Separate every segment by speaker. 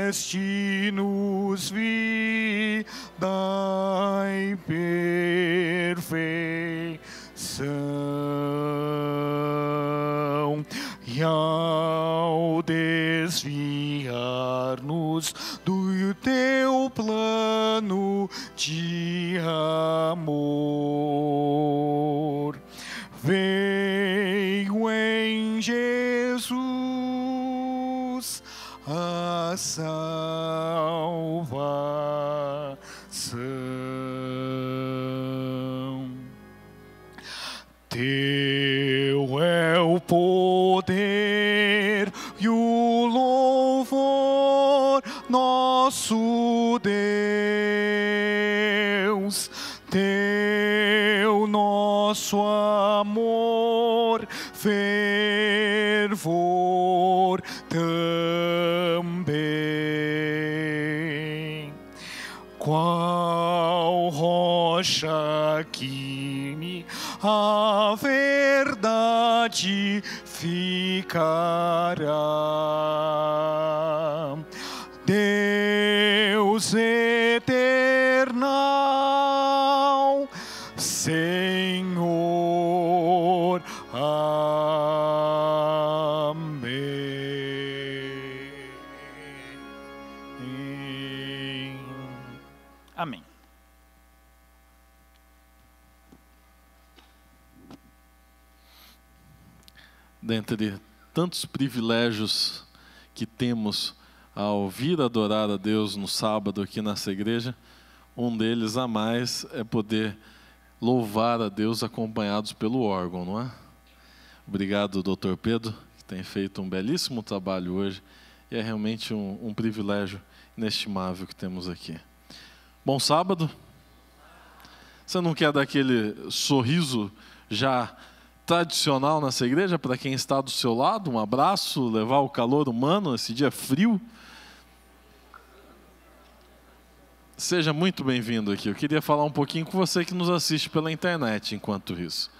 Speaker 1: deste-nos vida e perfeição, e ao desviar-nos do teu plano de amor, veio em Jesus a salvação. Teu é o poder e o louvor, nosso Deus, teu nosso amor, fervor também. Qual rocha que a verdade ficará, Deus eternal, Senhor, amém. Amém.
Speaker 2: Dentre tantos privilégios que temos ao vir adorar a Deus no sábado aqui nessa igreja, um deles a mais é poder louvar a Deus acompanhados pelo órgão, não é? Obrigado, Dr. Pedro, que tem feito um belíssimo trabalho hoje, e é realmente um privilégio inestimável que temos aqui. Bom sábado. Você não quer dar aquele sorriso já tradicional nessa igreja para quem está do seu lado? Um abraço, levar o calor humano, esse dia frio. Seja muito bem-vindo aqui. Eu queria falar um pouquinho com você que nos assiste pela internet enquanto isso.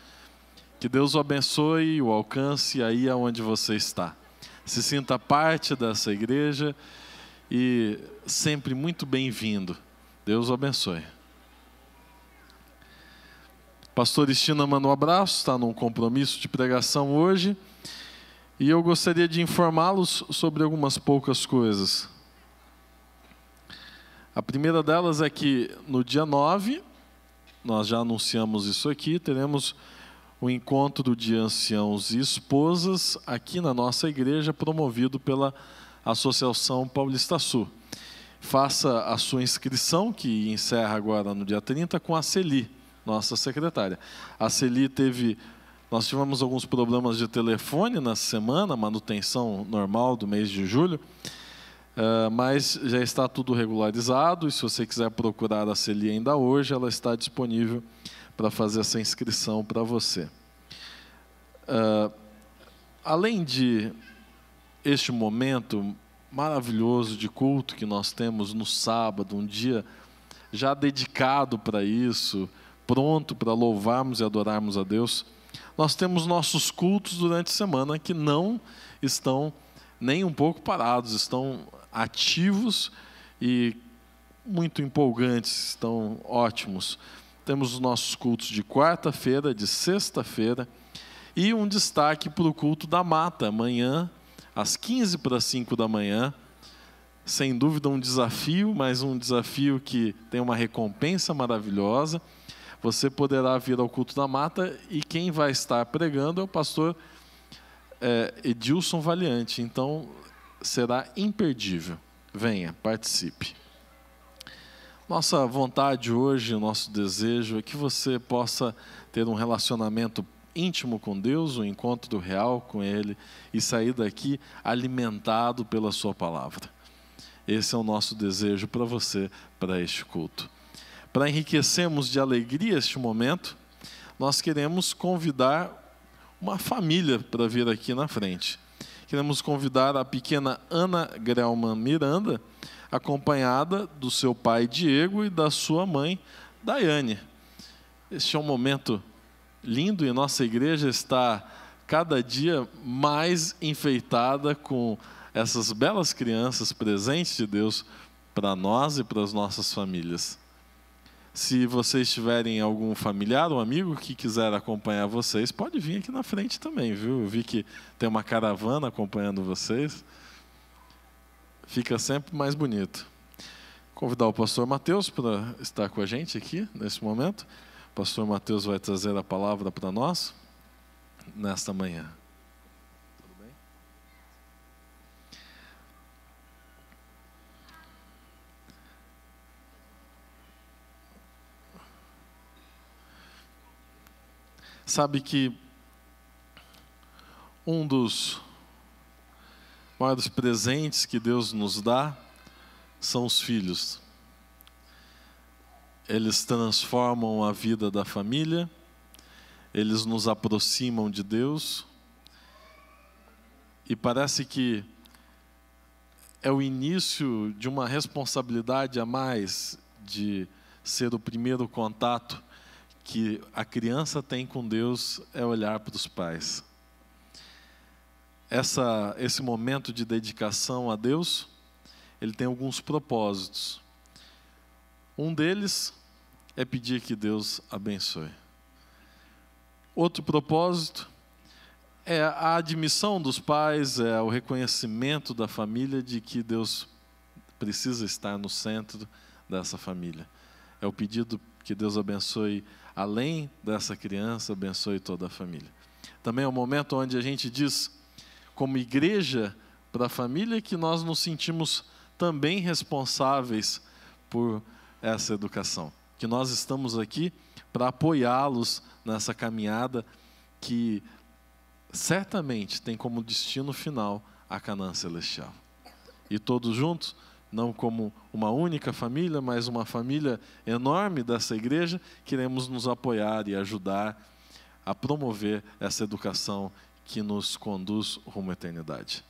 Speaker 2: Que Deus o abençoe e o alcance aí aonde você está. Se sinta parte dessa igreja e sempre muito bem-vindo. Deus o abençoe. Pastor Estina manda um abraço, está num compromisso de pregação hoje, e eu gostaria de informá-los sobre algumas poucas coisas. A primeira delas é que no dia 9, nós já anunciamos isso aqui, teremos o encontro de anciãos e esposas aqui na nossa igreja, promovido pela Associação Paulista Sul. Faça a sua inscrição, que encerra agora no dia 30, com a Celi, nossa secretária. A Celi nós tivemos alguns problemas de telefone nessa semana, manutenção normal do mês de julho, mas já está tudo regularizado, e se você quiser procurar a Celi ainda hoje, ela está disponível para fazer essa inscrição para você. Além de este momento maravilhoso de culto que nós temos no sábado, um dia já dedicado para isso, pronto para louvarmos e adorarmos a Deus, nós temos nossos cultos durante a semana que não estão nem um pouco parados, estão ativos e muito empolgantes, estão ótimos. Temos os nossos cultos de quarta-feira, de sexta-feira, e um destaque para o culto da Mata, amanhã, às 4:45 da manhã. Sem dúvida um desafio, mas um desafio que tem uma recompensa maravilhosa. Você poderá vir ao culto da Mata, e quem vai estar pregando é o pastor Edilson Valiante. Então, será imperdível. Venha, participe. Nossa vontade hoje, o nosso desejo é que você possa ter um relacionamento íntimo com Deus, um encontro real com Ele, e sair daqui alimentado pela sua palavra. Esse é o nosso desejo para você, para este culto. Para enriquecermos de alegria este momento, nós queremos convidar uma família para vir aqui na frente. Queremos convidar a pequena Ana Grelman Miranda, acompanhada do seu pai Diego e da sua mãe Daiane. Este é um momento lindo, e nossa igreja está cada dia mais enfeitada com essas belas crianças, presentes de Deus para nós e para as nossas famílias. Se vocês tiverem algum familiar ou amigo que quiser acompanhar vocês, pode vir aqui na frente também, viu? Eu vi que tem uma caravana acompanhando vocês. Fica sempre mais bonito. Convidar o pastor Mateus para estar com a gente aqui nesse momento. O pastor Mateus vai trazer a palavra para nós nesta manhã. Tudo bem? Sabe que um dos maiores presentes que Deus nos dá são os filhos. Eles transformam a vida da família, eles nos aproximam de Deus, e parece que é o início de uma responsabilidade a mais de ser o primeiro contato que a criança tem com Deus, é olhar para os pais. Esse momento de dedicação a Deus, ele tem alguns propósitos. Um deles é pedir que Deus abençoe. Outro propósito é a admissão dos pais, é o reconhecimento da família de que Deus precisa estar no centro dessa família. É o pedido que Deus abençoe, além dessa criança, abençoe toda a família. Também é o momento onde a gente diz, como igreja, para a família, que nós nos sentimos também responsáveis por essa educação. Que nós estamos aqui para apoiá-los nessa caminhada que certamente tem como destino final a Canaã Celestial. E todos juntos, não como uma única família, mas uma família enorme dessa igreja, queremos nos apoiar e ajudar a promover essa educação que nos conduz rumo à eternidade.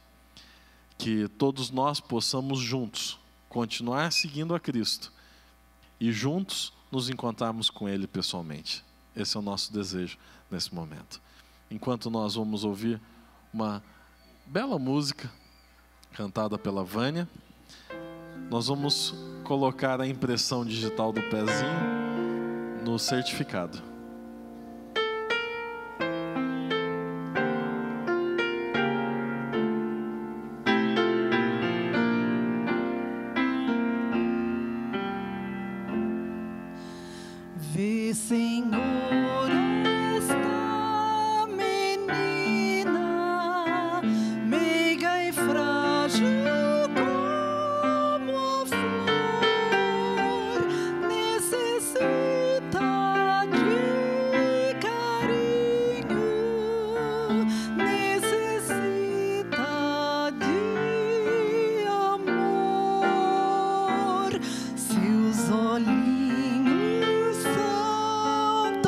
Speaker 2: Que todos nós possamos juntos continuar seguindo a Cristo e juntos nos encontrarmos com Ele pessoalmente. Esse é o nosso desejo nesse momento. Enquanto nós vamos ouvir uma bela música cantada pela Vânia, nós vamos colocar a impressão digital do pezinho no certificado.
Speaker 3: Vê, Senhor, esta menina, meiga e frágil como a flor, necessita de carinho, necessita de amor. Seus olhinhos são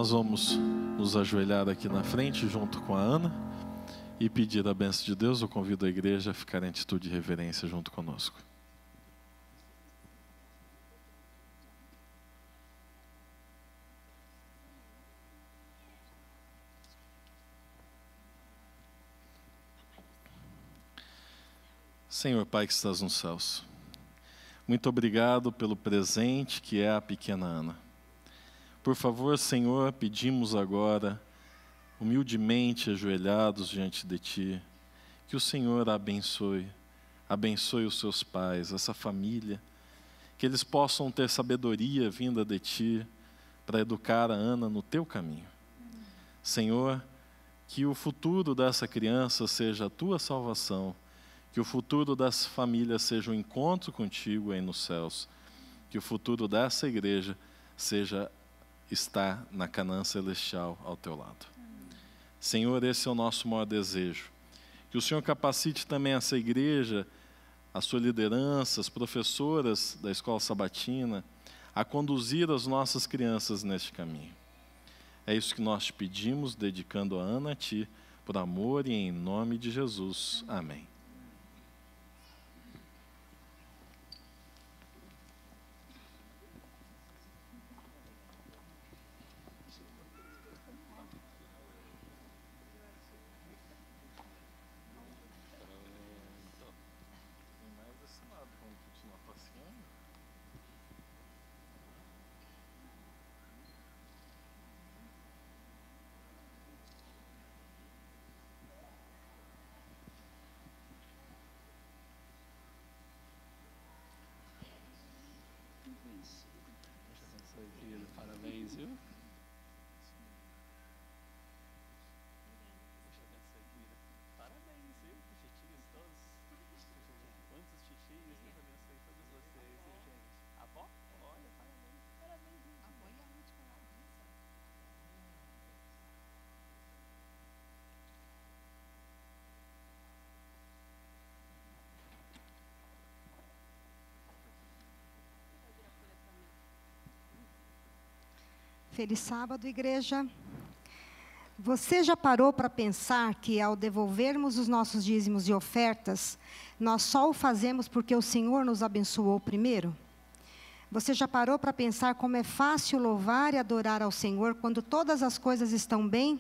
Speaker 2: nós vamos nos ajoelhar aqui na frente junto com a Ana e pedir a bênção de Deus. Eu convido a igreja a ficar em atitude de reverência junto conosco. Senhor Pai que estás nos céus, muito obrigado pelo presente que é a pequena Ana. Por favor, Senhor, pedimos agora, humildemente ajoelhados diante de Ti, que o Senhor a abençoe os seus pais, essa família, que eles possam ter sabedoria vinda de Ti para educar a Ana no Teu caminho. Senhor, que o futuro dessa criança seja a Tua salvação, que o futuro dessa família seja um encontro contigo aí nos céus. Que o futuro dessa igreja seja estar na Canaã celestial ao teu lado. Senhor, esse é o nosso maior desejo. Que o Senhor capacite também essa igreja, a sua liderança, as professoras da escola sabatina, a conduzir as nossas crianças neste caminho. É isso que nós te pedimos, dedicando a Ana a Ti, por amor e em nome de Jesus. Amém.
Speaker 4: Parabéns, viu? Parabéns, viu? Titios todos. Quantos titios? Deus abençoe todos vocês, viu, gente? A avó? Olha, parabéns. Parabéns, gente. A avó e a última na missa.
Speaker 5: Feliz sábado, igreja. Você já parou para pensar que ao devolvermos os nossos dízimos e ofertas, nós só o fazemos porque o Senhor nos abençoou primeiro? Você já parou para pensar como é fácil louvar e adorar ao Senhor quando todas as coisas estão bem?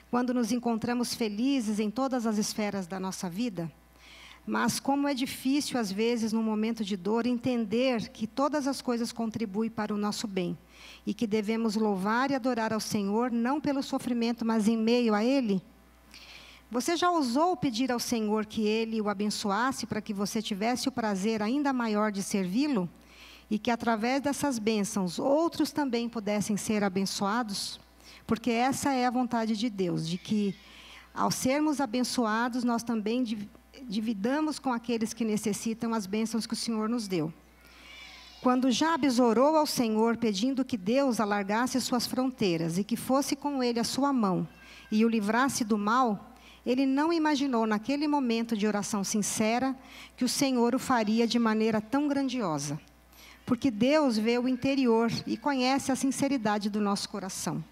Speaker 5: Quando nos encontramos felizes em todas as esferas da nossa vida? Mas como é difícil, às vezes, num momento de dor, entender que todas as coisas contribuem para o nosso bem e que devemos louvar e adorar ao Senhor, não pelo sofrimento, mas em meio a Ele? Você já ousou pedir ao Senhor que Ele o abençoasse para que você tivesse o prazer ainda maior de servi-lo? E que, através dessas bênçãos, outros também pudessem ser abençoados? Porque essa é a vontade de Deus, de que, ao sermos abençoados, nós também dividamos com aqueles que necessitam as bênçãos que o Senhor nos deu. Quando Jabes orou ao Senhor, pedindo que Deus alargasse suas fronteiras e que fosse com ele a sua mão e o livrasse do mal, ele não imaginou naquele momento de oração sincera que o Senhor o faria de maneira tão grandiosa. Porque Deus vê o interior e conhece a sinceridade do nosso coração.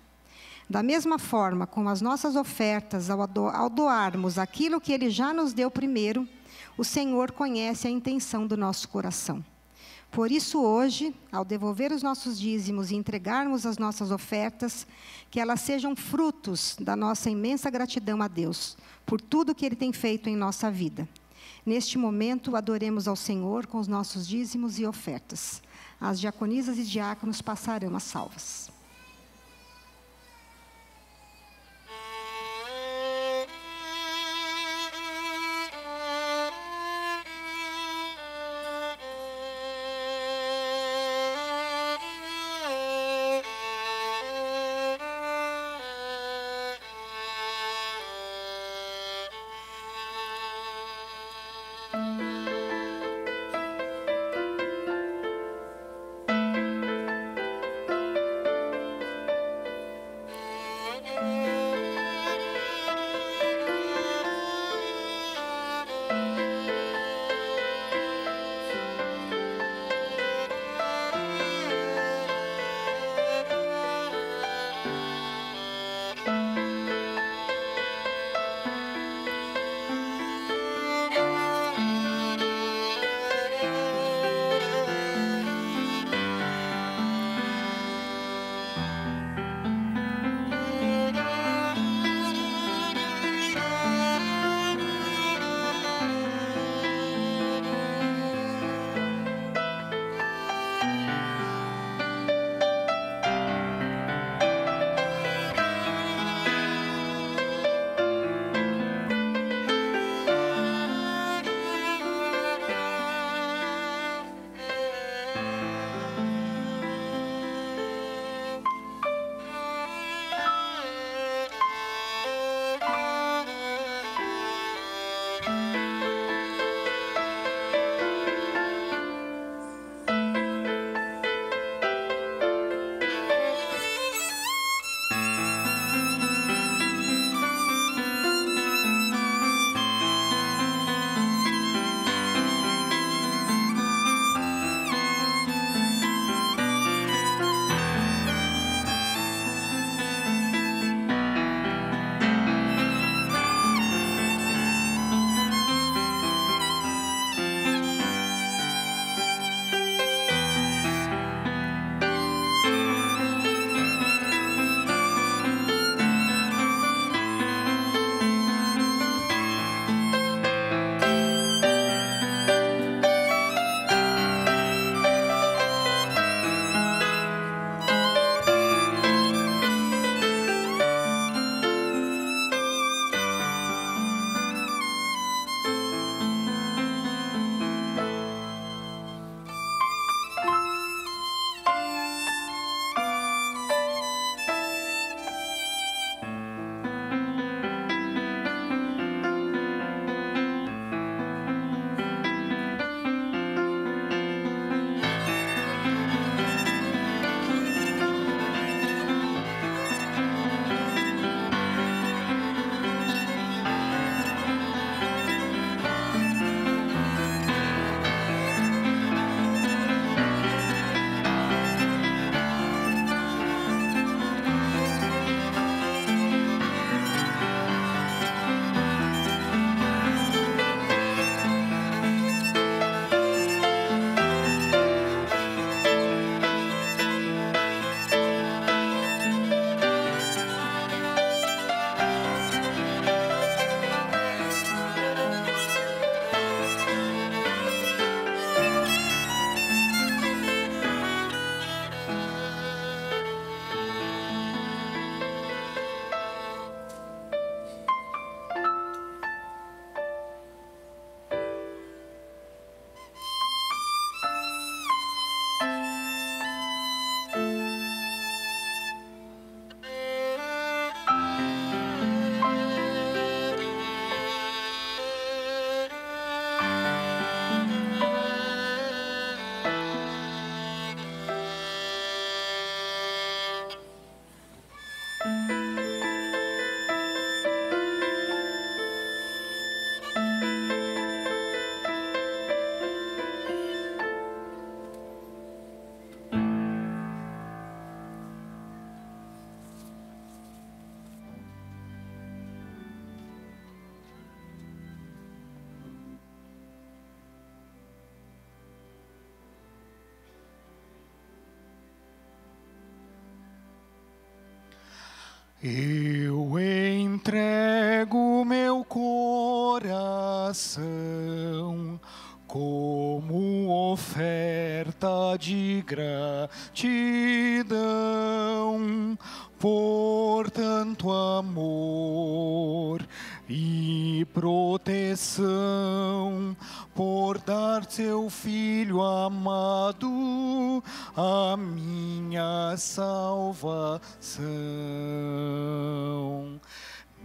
Speaker 5: Da mesma forma, com as nossas ofertas, ao doarmos aquilo que Ele já nos deu primeiro, o Senhor conhece a intenção do nosso coração. Por isso, hoje, ao devolver os nossos dízimos e entregarmos as nossas ofertas, que elas sejam frutos da nossa imensa gratidão a Deus, por tudo que Ele tem feito em nossa vida. Neste momento, adoremos ao Senhor com os nossos dízimos e ofertas. As diaconisas e diáconos passarão as salvas.
Speaker 1: Eu entrego meu coração como oferta de gratidão por tanto amor e proteção, por dar seu Filho amado a minha salvação.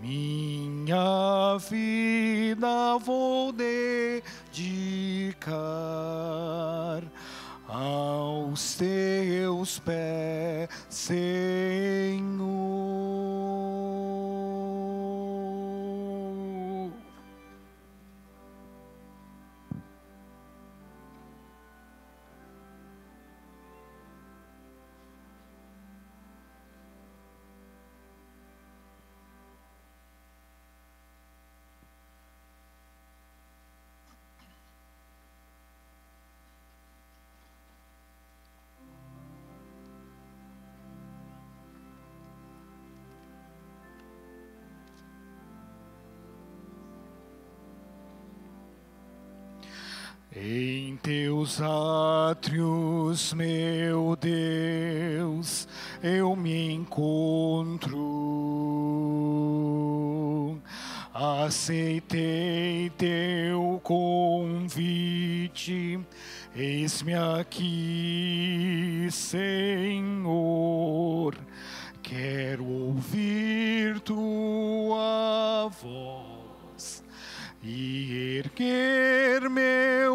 Speaker 1: Minha vida vou dedicar aos teus pés, Senhor. Em teus átrios, meu Deus, eu me encontro. Aceitei teu convite, eis-me aqui, Senhor. Quero ouvir tua voz e erguer meu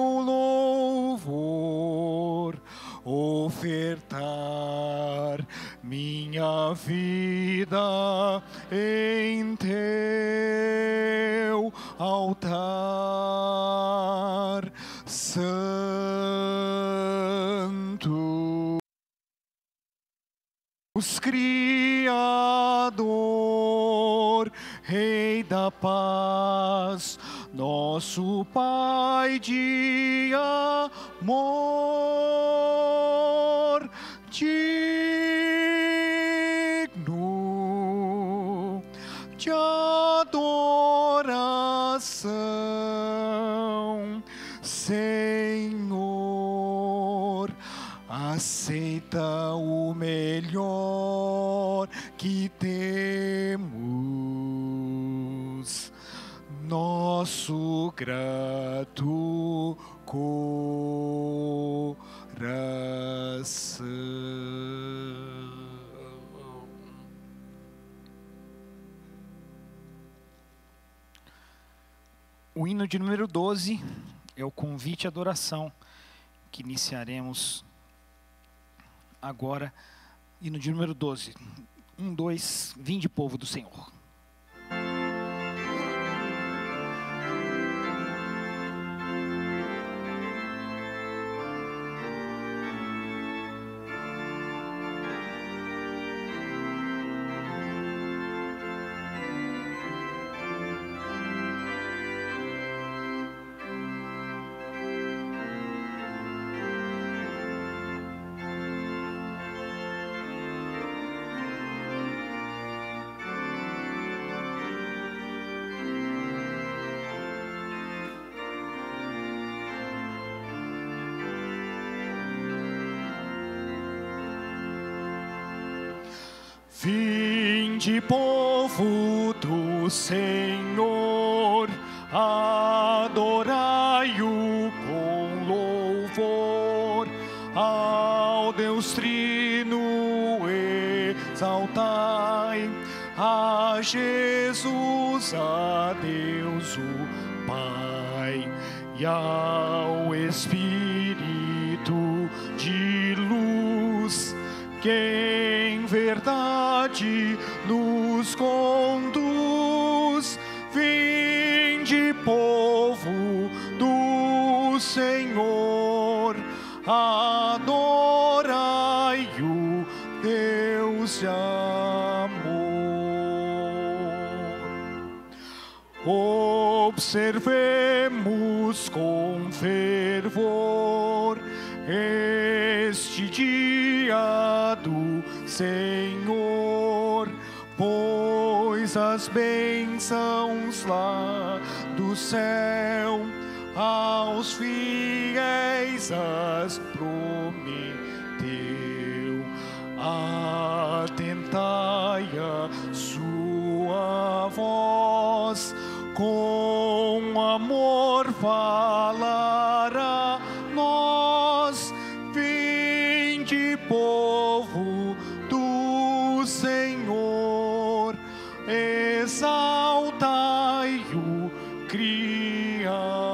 Speaker 1: louvor, ofertar minha vida em teu altar santo. Os Criador, Rei da paz, nosso Pai de amor, digno de adoração, Senhor, aceita o melhor que temos, nosso grato coração. O hino de número 12 é o convite à adoração, que iniciaremos agora. Hino de número 12. 1, 2, vinde povo do Senhor. Vinde, povo do Senhor, adorai-o com louvor, ao Deus Trino exaltai, a Jesus, a Deus o Pai, e ao Espírito de luz, que em verdade nos conduz. Vinde, povo do Senhor, adorai-o, Deus de amor. Observemos com fervor este dia do Senhor,
Speaker 6: pois as bênçãos lá do céu aos fiéis as prometeu. Atentai a sua voz, com amor falar a nós. Vinde, povo do Senhor, exaltai o Criador.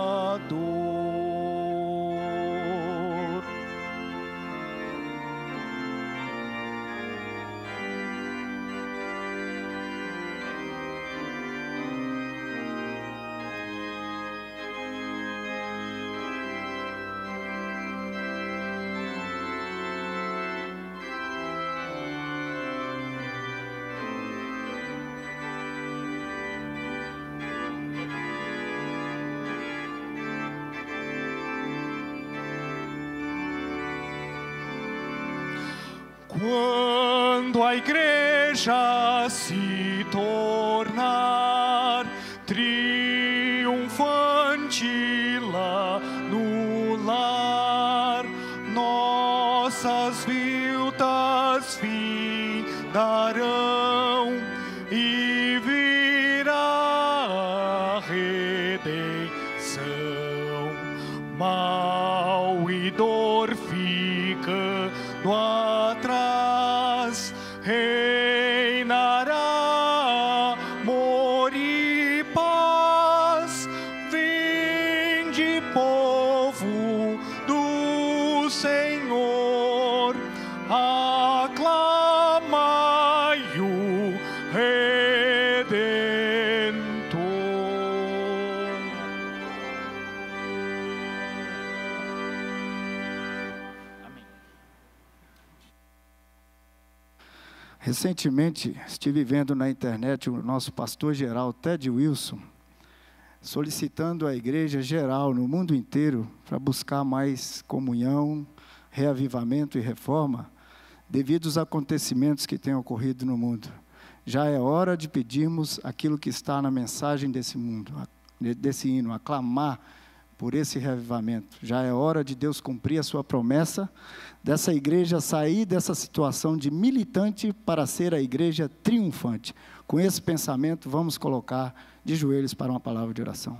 Speaker 6: Quando a igreja se tornar triunfante lá no lar, nossas vidas findarão e virá a redenção. Mal e dor ficando atrás, reinará amor e paz. Vinde, povo do Senhor, aclamai o Redentor.
Speaker 7: Recentemente, estive vendo na internet o nosso pastor geral, Ted Wilson, solicitando à igreja geral no mundo inteiro para buscar mais comunhão, reavivamento e reforma, devido aos acontecimentos que têm ocorrido no mundo. Já é hora de pedirmos aquilo que está na mensagem desse mundo, desse hino, aclamar por esse reavivamento. Já é hora de Deus cumprir a sua promessa, dessa igreja sair dessa situação de militante para ser a igreja triunfante. Com esse pensamento, vamos colocar de joelhos para uma palavra de oração.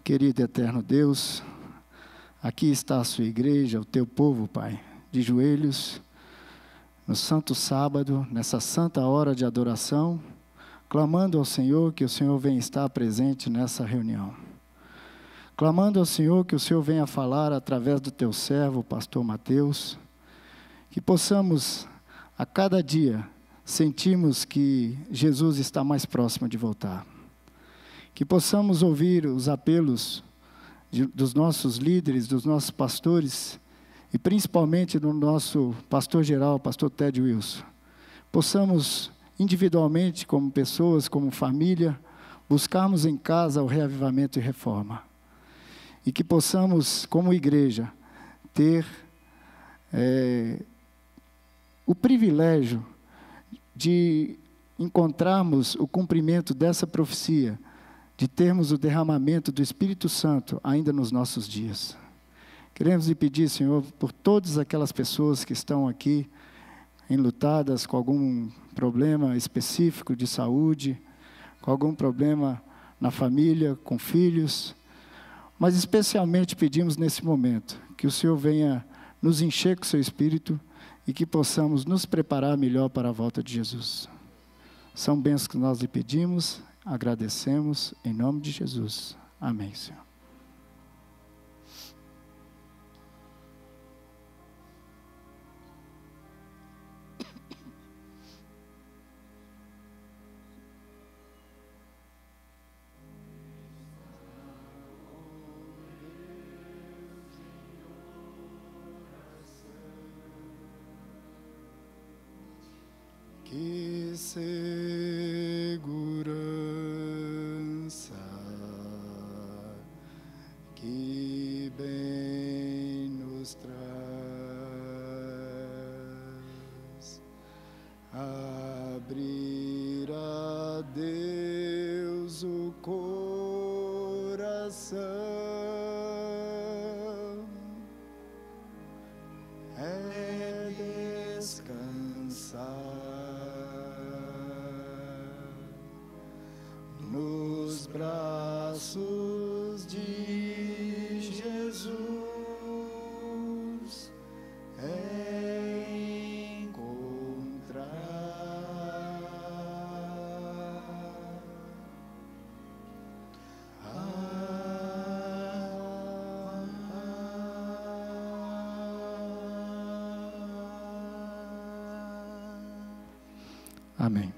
Speaker 7: Querido e eterno Deus, aqui está a sua igreja, o teu povo, Pai, de joelhos, no santo sábado, nessa santa hora de adoração, clamando ao Senhor que o Senhor venha estar presente nessa reunião. Clamando ao Senhor que o Senhor venha falar através do teu servo, o pastor Mateus, que possamos, a cada dia, sentirmos que Jesus está mais próximo de voltar. Que possamos ouvir os apelos dos nossos líderes, dos nossos pastores, e principalmente do nosso pastor geral, pastor Ted Wilson. Possamos, individualmente, como pessoas, como família, buscarmos em casa o reavivamento e reforma. E que possamos, como igreja, ter o privilégio de encontrarmos o cumprimento dessa profecia, de termos o derramamento do Espírito Santo ainda nos nossos dias. Queremos lhe pedir, Senhor, por todas aquelas pessoas que estão aqui enlutadas com algum problema específico de saúde, com algum problema na família, com filhos, mas especialmente pedimos nesse momento que o Senhor venha nos encher com o seu Espírito e que possamos nos preparar melhor para a volta de Jesus. São bênçãos que nós lhe pedimos, agradecemos, em nome de Jesus. Amém, Senhor. Que segurança abrir a Deus o coração, é descansar nos braços de Jesus, é encontrar Amém.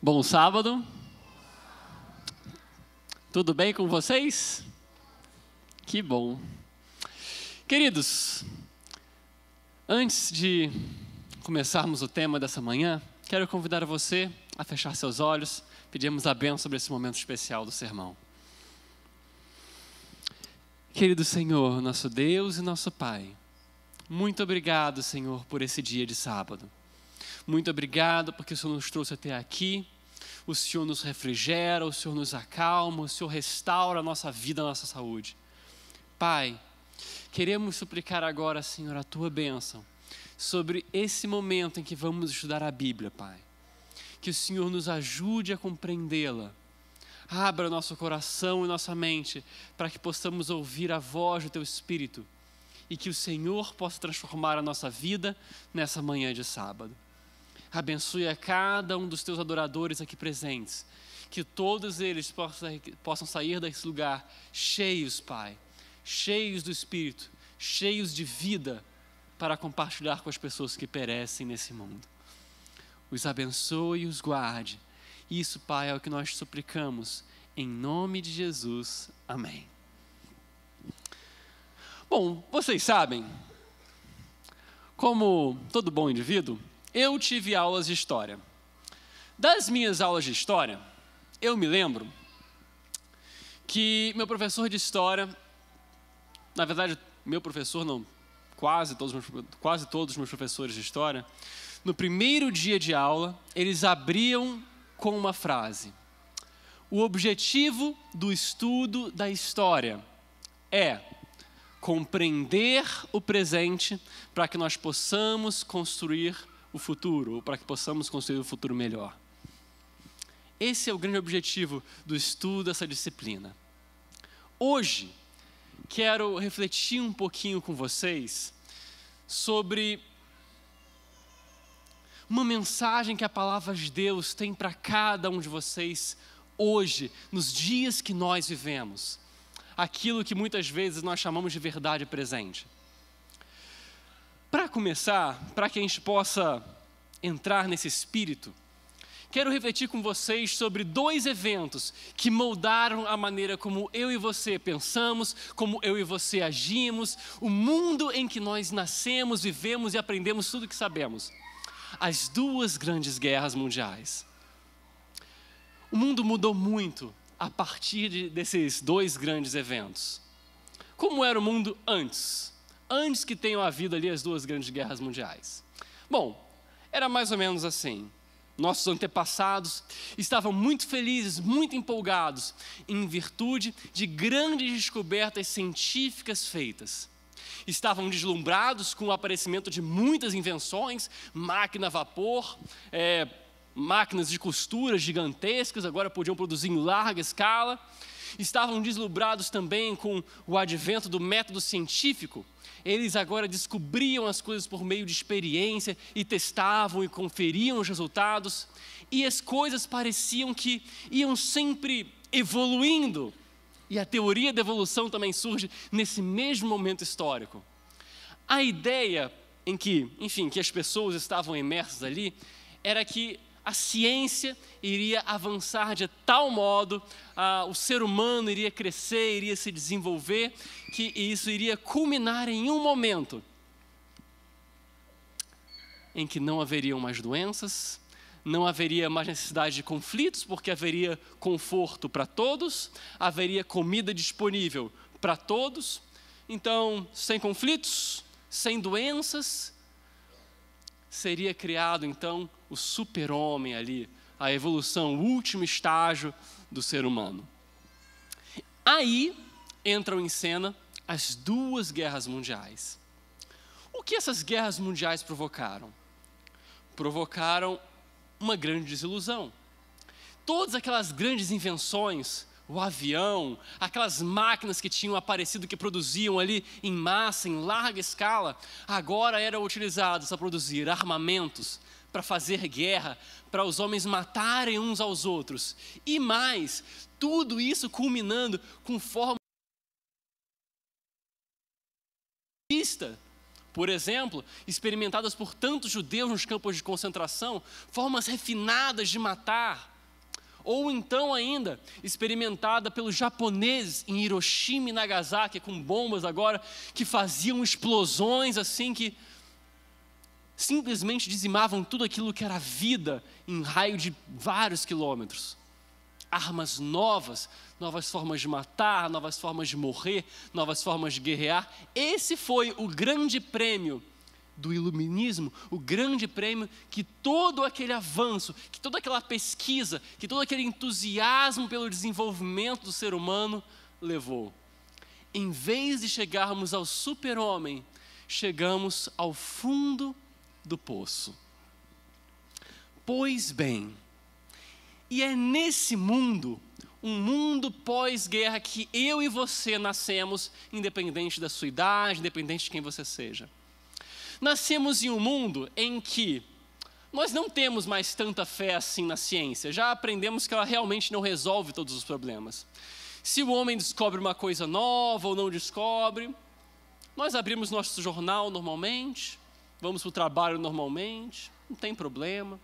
Speaker 4: Bom sábado. Tudo bem com vocês? Que bom. Queridos, antes de começarmos o tema dessa manhã, quero convidar você a fechar seus olhos, pedirmos a bênção sobre esse momento especial do sermão. Querido Senhor, nosso Deus e nosso Pai, muito obrigado, Senhor, por esse dia de sábado. Muito obrigado porque o Senhor nos trouxe até aqui, o Senhor nos refrigera, o Senhor nos acalma, o Senhor restaura a nossa vida, a nossa saúde. Pai, queremos suplicar agora, Senhor, a Tua bênção sobre esse momento em que vamos estudar a Bíblia, Pai. Que o Senhor nos ajude a compreendê-la. Abra nosso coração e nossa mente para que possamos ouvir a voz do Teu Espírito e que o Senhor possa transformar a nossa vida nessa manhã de sábado. Abençoe a cada um dos Teus adoradores aqui presentes, que todos eles possam sair desse lugar cheios, Pai, cheios do Espírito, cheios de vida para compartilhar com as pessoas que perecem nesse mundo. Os abençoe e os guarde. Isso, Pai, é o que nós suplicamos, em nome de Jesus. Amém. Bom, vocês sabem, como todo bom indivíduo, eu tive aulas de história. Das minhas aulas de história, eu me lembro que meu professor de história, na verdade, meu professor não, quase todos os meus professores de história, no primeiro dia de aula, eles abriam com uma frase: o objetivo do estudo da história é compreender o presente para que nós possamos construir o futuro, ou para que possamos construir um futuro melhor. Esse é o grande objetivo do estudo dessa disciplina. Hoje, quero refletir um pouquinho com vocês sobre uma mensagem que a palavra de Deus tem para cada um de vocês hoje, nos dias que nós vivemos. Aquilo que muitas vezes nós chamamos de verdade presente. Para começar, para que a gente possa entrar nesse espírito, quero refletir com vocês sobre 2 eventos que moldaram a maneira como eu e você pensamos, como eu e você agimos, o mundo em que nós nascemos, vivemos e aprendemos tudo o que sabemos. As 2 grandes guerras mundiais. O mundo mudou muito a partir desses 2 grandes eventos. Como era o mundo antes que tenham havido ali as 2 grandes guerras mundiais? Bom, era mais ou menos assim. Nossos antepassados estavam muito felizes, muito empolgados, em virtude de grandes descobertas científicas feitas. Estavam deslumbrados com o aparecimento de muitas invenções, máquina a vapor, máquinas de costura gigantescas, agora podiam produzir em larga escala. Estavam deslumbrados também com o advento do método científico. Eles agora descobriam as coisas por meio de experiência e testavam e conferiam os resultados. E as coisas pareciam que iam sempre evoluindo. E a teoria da evolução também surge nesse mesmo momento histórico. A ideia em que, que as pessoas estavam imersas ali, era que a ciência iria avançar de tal modo, o ser humano iria crescer, iria se desenvolver, que isso iria culminar em um momento em que não haveriam mais doenças, não haveria mais necessidade de conflitos, porque haveria conforto para todos, haveria comida disponível para todos. Então, sem conflitos, sem doenças, seria criado então o super-homem ali, a evolução, o último estágio do ser humano. Aí entram em cena as 2 guerras mundiais. O que essas guerras mundiais provocaram? Provocaram uma grande desilusão. Todas aquelas grandes invenções, o avião, aquelas máquinas que tinham aparecido, que produziam ali em massa, em larga escala, agora eram utilizadas para produzir armamentos, para fazer guerra, para os homens matarem uns aos outros. E mais, tudo isso culminando com forma
Speaker 8: Por exemplo, experimentadas por tantos judeus nos campos de concentração, formas refinadas de matar. Ou então ainda, experimentada pelos japoneses em Hiroshima e Nagasaki, com bombas agora, que faziam explosões assim, que simplesmente dizimavam tudo aquilo que era vida em raio de vários quilômetros. Armas novas, novas formas de matar, novas formas de morrer, novas formas de guerrear. Esse foi o grande prêmio do iluminismo, o grande prêmio que todo aquele avanço, que toda aquela pesquisa, que todo aquele entusiasmo pelo desenvolvimento do ser humano levou. Em vez de chegarmos ao super-homem, chegamos ao fundo do poço. Pois bem, e é nesse mundo, um mundo pós-guerra, que eu e você nascemos, independente da sua idade, independente de quem você seja. Nascemos em um mundo em que nós não temos mais tanta fé assim na ciência. Já aprendemos que ela realmente não resolve todos os problemas. Se o homem descobre uma coisa nova ou não descobre, nós abrimos nosso jornal normalmente, vamos para o trabalho normalmente, não tem problema.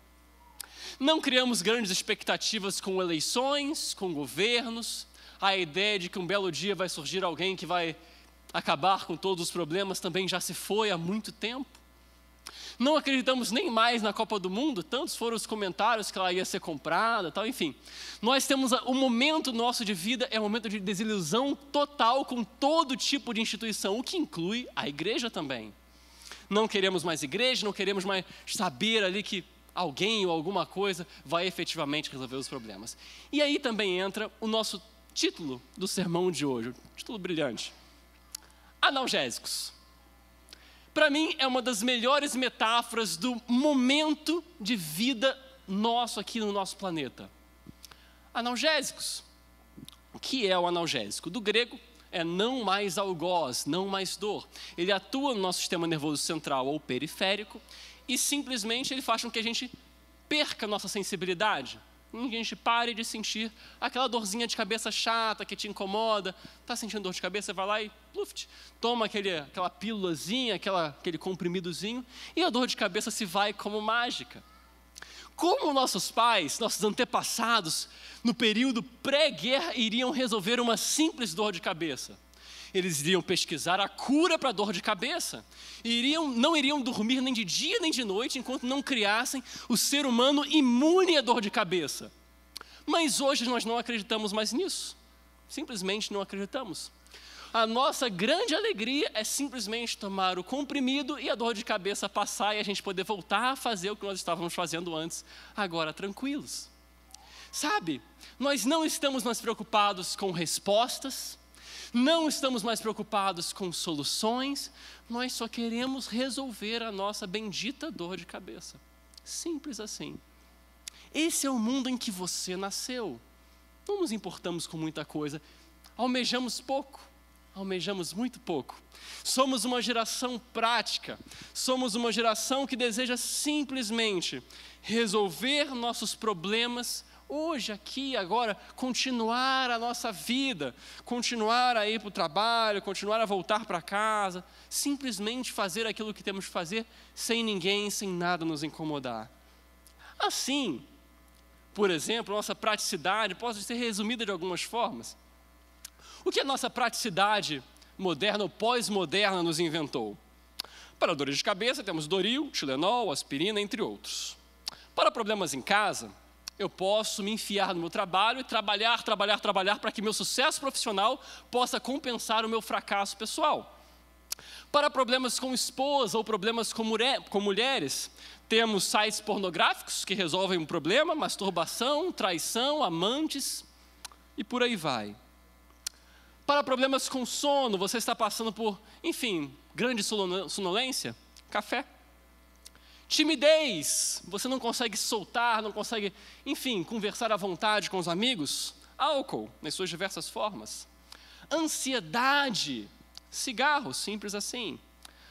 Speaker 8: Não criamos grandes expectativas com eleições, com governos. A ideia de que um belo dia vai surgir alguém que vai acabar com todos os problemas também já se foi há muito tempo. Não acreditamos nem mais na Copa do Mundo, tantos foram os comentários que ela ia ser comprada, tal, enfim. Nós temos o momento nosso de vida, é um momento de desilusão total com todo tipo de instituição, o que inclui a igreja também. Não queremos mais igreja, não queremos mais saber ali que alguém ou alguma coisa vai efetivamente resolver os problemas. E aí também entra o nosso título do sermão de hoje, um título brilhante. Analgésicos. Para mim, é uma das melhores metáforas do momento de vida nosso aqui no nosso planeta. Analgésicos. O que é o analgésico? Do grego, é não mais algoz, não mais dor. Ele atua no nosso sistema nervoso central ou periférico e simplesmente ele faz com que a gente perca a nossa sensibilidade. Que a gente pare de sentir aquela dorzinha de cabeça chata que te incomoda. Está sentindo dor de cabeça, vai lá e pluft, toma aquela pílulazinha, aquele comprimidozinho, e a dor de cabeça se vai como mágica. Como nossos pais, nossos antepassados, no período pré-guerra, iriam resolver uma simples dor de cabeça? Eles iriam pesquisar a cura para a dor de cabeça. Não iriam dormir nem de dia nem de noite enquanto não criassem o ser humano imune à dor de cabeça. Mas hoje nós não acreditamos mais nisso. Simplesmente não acreditamos. A nossa grande alegria é simplesmente tomar o comprimido e a dor de cabeça passar e a gente poder voltar a fazer o que nós estávamos fazendo antes, agora tranquilos. Sabe, nós não estamos mais preocupados com respostas, não estamos mais preocupados com soluções, nós só queremos resolver a nossa bendita dor de cabeça. Simples assim. Esse é o mundo em que você nasceu. Não nos importamos com muita coisa, almejamos pouco, almejamos muito pouco. Somos uma geração prática, somos uma geração que deseja simplesmente resolver nossos problemas hoje, aqui, agora, continuar a nossa vida, continuar a ir para o trabalho, continuar a voltar para casa, simplesmente fazer aquilo que temos que fazer, sem ninguém, sem nada nos incomodar. Assim, por exemplo, nossa praticidade pode ser resumida de algumas formas. O que a nossa praticidade moderna ou pós-moderna nos inventou? Para dores de cabeça, temos Doril, Tilenol, aspirina, entre outros. Para problemas em casa, eu posso me enfiar no meu trabalho e trabalhar para que meu sucesso profissional possa compensar o meu fracasso pessoal. Para problemas com esposa ou problemas com mulheres, temos sites pornográficos que resolvem um problema, masturbação, traição, amantes e por aí vai. Para problemas com sono, você está passando por, enfim, grande sonolência, café. Timidez, você não consegue soltar, não consegue, enfim, conversar à vontade com os amigos, álcool, nas suas diversas formas. Ansiedade, cigarro, simples assim.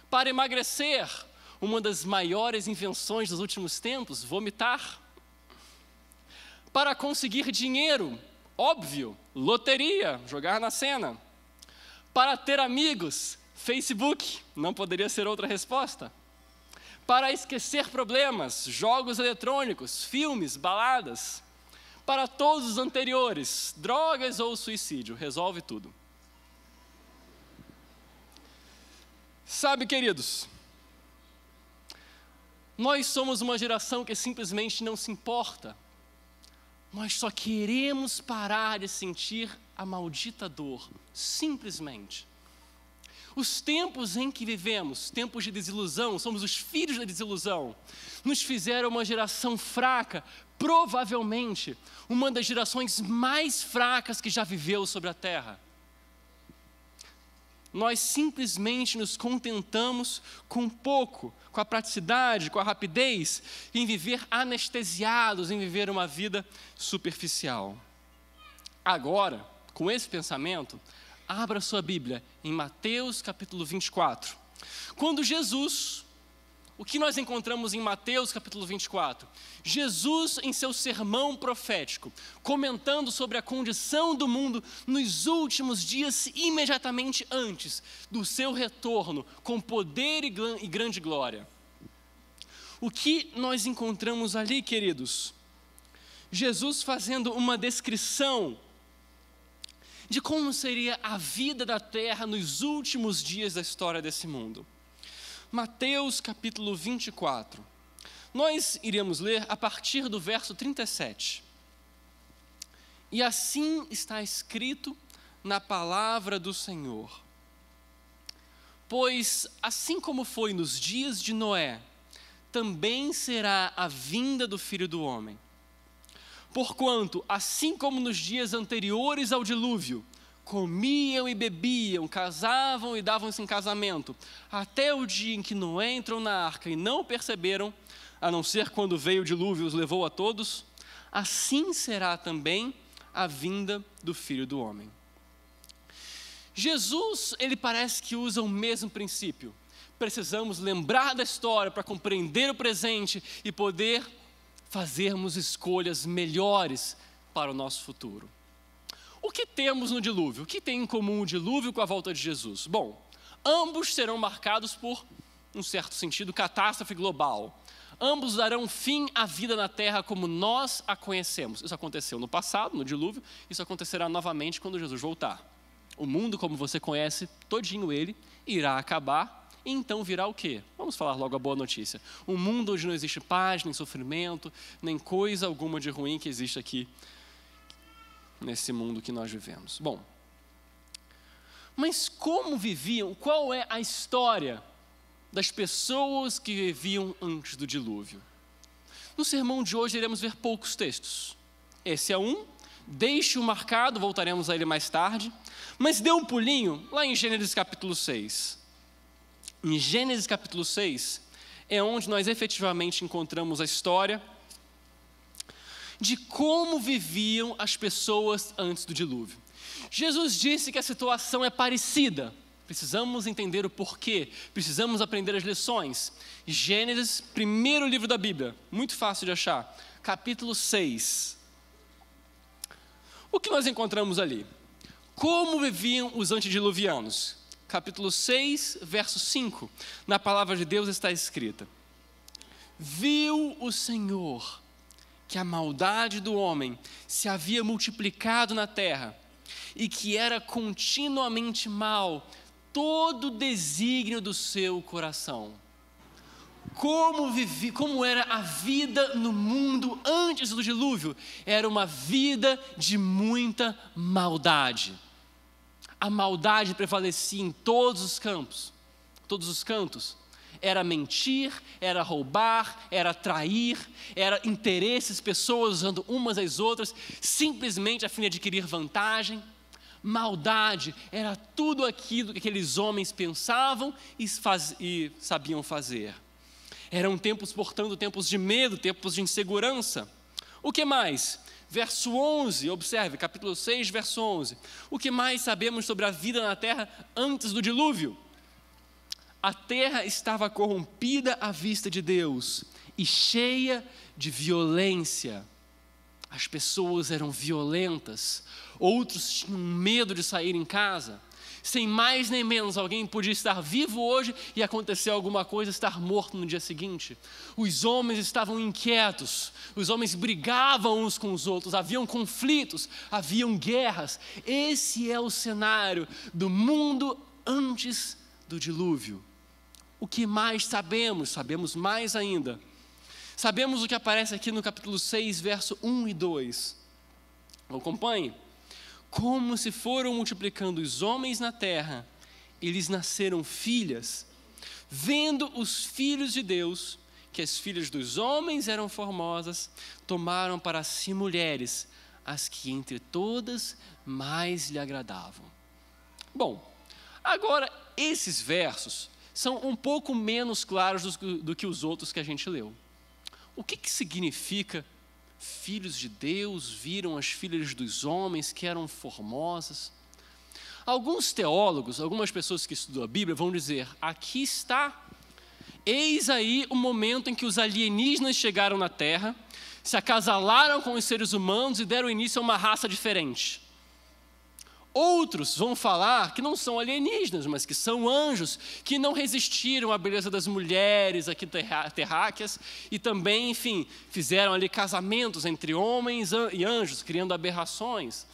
Speaker 8: Para emagrecer, uma das maiores invenções dos últimos tempos, vomitar. Para conseguir dinheiro, óbvio, loteria, jogar na cena. Para ter amigos, Facebook, não poderia ser outra resposta. Para esquecer problemas, jogos eletrônicos, filmes, baladas. Para todos os anteriores, drogas ou suicídio, resolve tudo. Sabe, queridos, nós somos uma geração que simplesmente não se importa. Nós só queremos parar de sentir a maldita dor, simplesmente. Os tempos em que vivemos, tempos de desilusão, somos os filhos da desilusão, nos fizeram uma geração fraca, provavelmente uma das gerações mais fracas que já viveu sobre a terra. Nós simplesmente nos contentamos com pouco, com a praticidade, com a rapidez, em viver anestesiados, em viver uma vida superficial. Agora, com esse pensamento, abra sua Bíblia em Mateus capítulo 24. Quando Jesus, o que nós encontramos em Mateus capítulo 24? Jesus, em seu sermão profético, comentando sobre a condição do mundo nos últimos dias, imediatamente antes do seu retorno, com poder e grande glória. O que nós encontramos ali, queridos? Jesus fazendo uma descrição de como seria a vida da terra nos últimos dias da história desse mundo. Mateus capítulo 24. Nós iremos ler a partir do verso 37. E assim está escrito na palavra do Senhor. Pois assim como foi nos dias de Noé, também será a vinda do Filho do Homem. Porquanto, assim como nos dias anteriores ao dilúvio, comiam e bebiam, casavam e davam-se em casamento, até o dia em que Noé entrou na arca e não perceberam, a não ser quando veio o dilúvio e os levou a todos, assim será também a vinda do Filho do Homem. Jesus, ele parece que usa o mesmo princípio. Precisamos lembrar da história para compreender o presente e poder fazermos escolhas melhores para o nosso futuro. O que temos no dilúvio? O que tem em comum o dilúvio com a volta de Jesus? Bom, ambos serão marcados por, um certo sentido, catástrofe global. Ambos darão fim à vida na terra como nós a conhecemos. Isso aconteceu no passado, no dilúvio, isso acontecerá novamente quando Jesus voltar. O mundo, como você conhece, todinho ele, irá acabar. E então virá o quê? Vamos falar logo a boa notícia. Um mundo onde não existe paz, nem sofrimento, nem coisa alguma de ruim que existe aqui, nesse mundo que nós vivemos. Bom, mas como viviam, qual é a história das pessoas que viviam antes do dilúvio? No sermão de hoje iremos ver poucos textos. Esse é um, deixe-o marcado, voltaremos a ele mais tarde, mas dê um pulinho lá em Gênesis capítulo 6. Em Gênesis capítulo 6 é onde nós efetivamente encontramos a história de como viviam as pessoas antes do dilúvio. Jesus disse que a situação é parecida. Precisamos entender o porquê, precisamos aprender as lições. Gênesis, primeiro livro da Bíblia, muito fácil de achar, capítulo 6. O que nós encontramos ali? Como viviam os antediluvianos? Capítulo 6, verso 5, na palavra de Deus está escrita: viu o Senhor que a maldade do homem se havia multiplicado na terra e que era continuamente mal todo o desígnio do seu coração. Como era a vida no mundo antes do dilúvio? Era uma vida de muita maldade. A maldade prevalecia em todos os cantos. Era mentir, era roubar, era trair, era interesses, pessoas usando umas às outras, simplesmente a fim de adquirir vantagem. Maldade era tudo aquilo que aqueles homens pensavam e sabiam fazer. Eram tempos, portanto, tempos de medo, tempos de insegurança. O que mais? Verso 11, observe, capítulo 6, verso 11. O que mais sabemos sobre a vida na terra antes do dilúvio? A terra estava corrompida à vista de Deus e cheia de violência. As pessoas eram violentas, outros tinham medo de sair em casa, Sem mais nem menos, alguém podia estar vivo hoje e acontecer alguma coisa, estar morto no dia seguinte. Os homens estavam inquietos, os homens brigavam uns com os outros, haviam conflitos, haviam guerras. Esse é o cenário do mundo antes do dilúvio. O que mais sabemos? Sabemos mais ainda. Sabemos o que aparece aqui no capítulo 6, verso 1 e 2. Acompanhe. Como se foram multiplicando os homens na terra, eles nasceram filhas, vendo os filhos de Deus, que as filhas dos homens eram formosas, tomaram para si mulheres, as que entre todas mais lhe agradavam. Bom, agora esses versos são um pouco menos claros do que os outros que a gente leu. O que significa filhos de Deus viram as filhas dos homens que eram formosas? Alguns teólogos, algumas pessoas que estudam a Bíblia vão dizer, aqui está, eis aí o momento em que os alienígenas chegaram na Terra, se acasalaram com os seres humanos e deram início a uma raça diferente. Outros vão falar que não são alienígenas, mas que são anjos, que não resistiram à beleza das mulheres aqui terráqueas e também, enfim, fizeram ali casamentos entre homens e anjos, criando aberrações.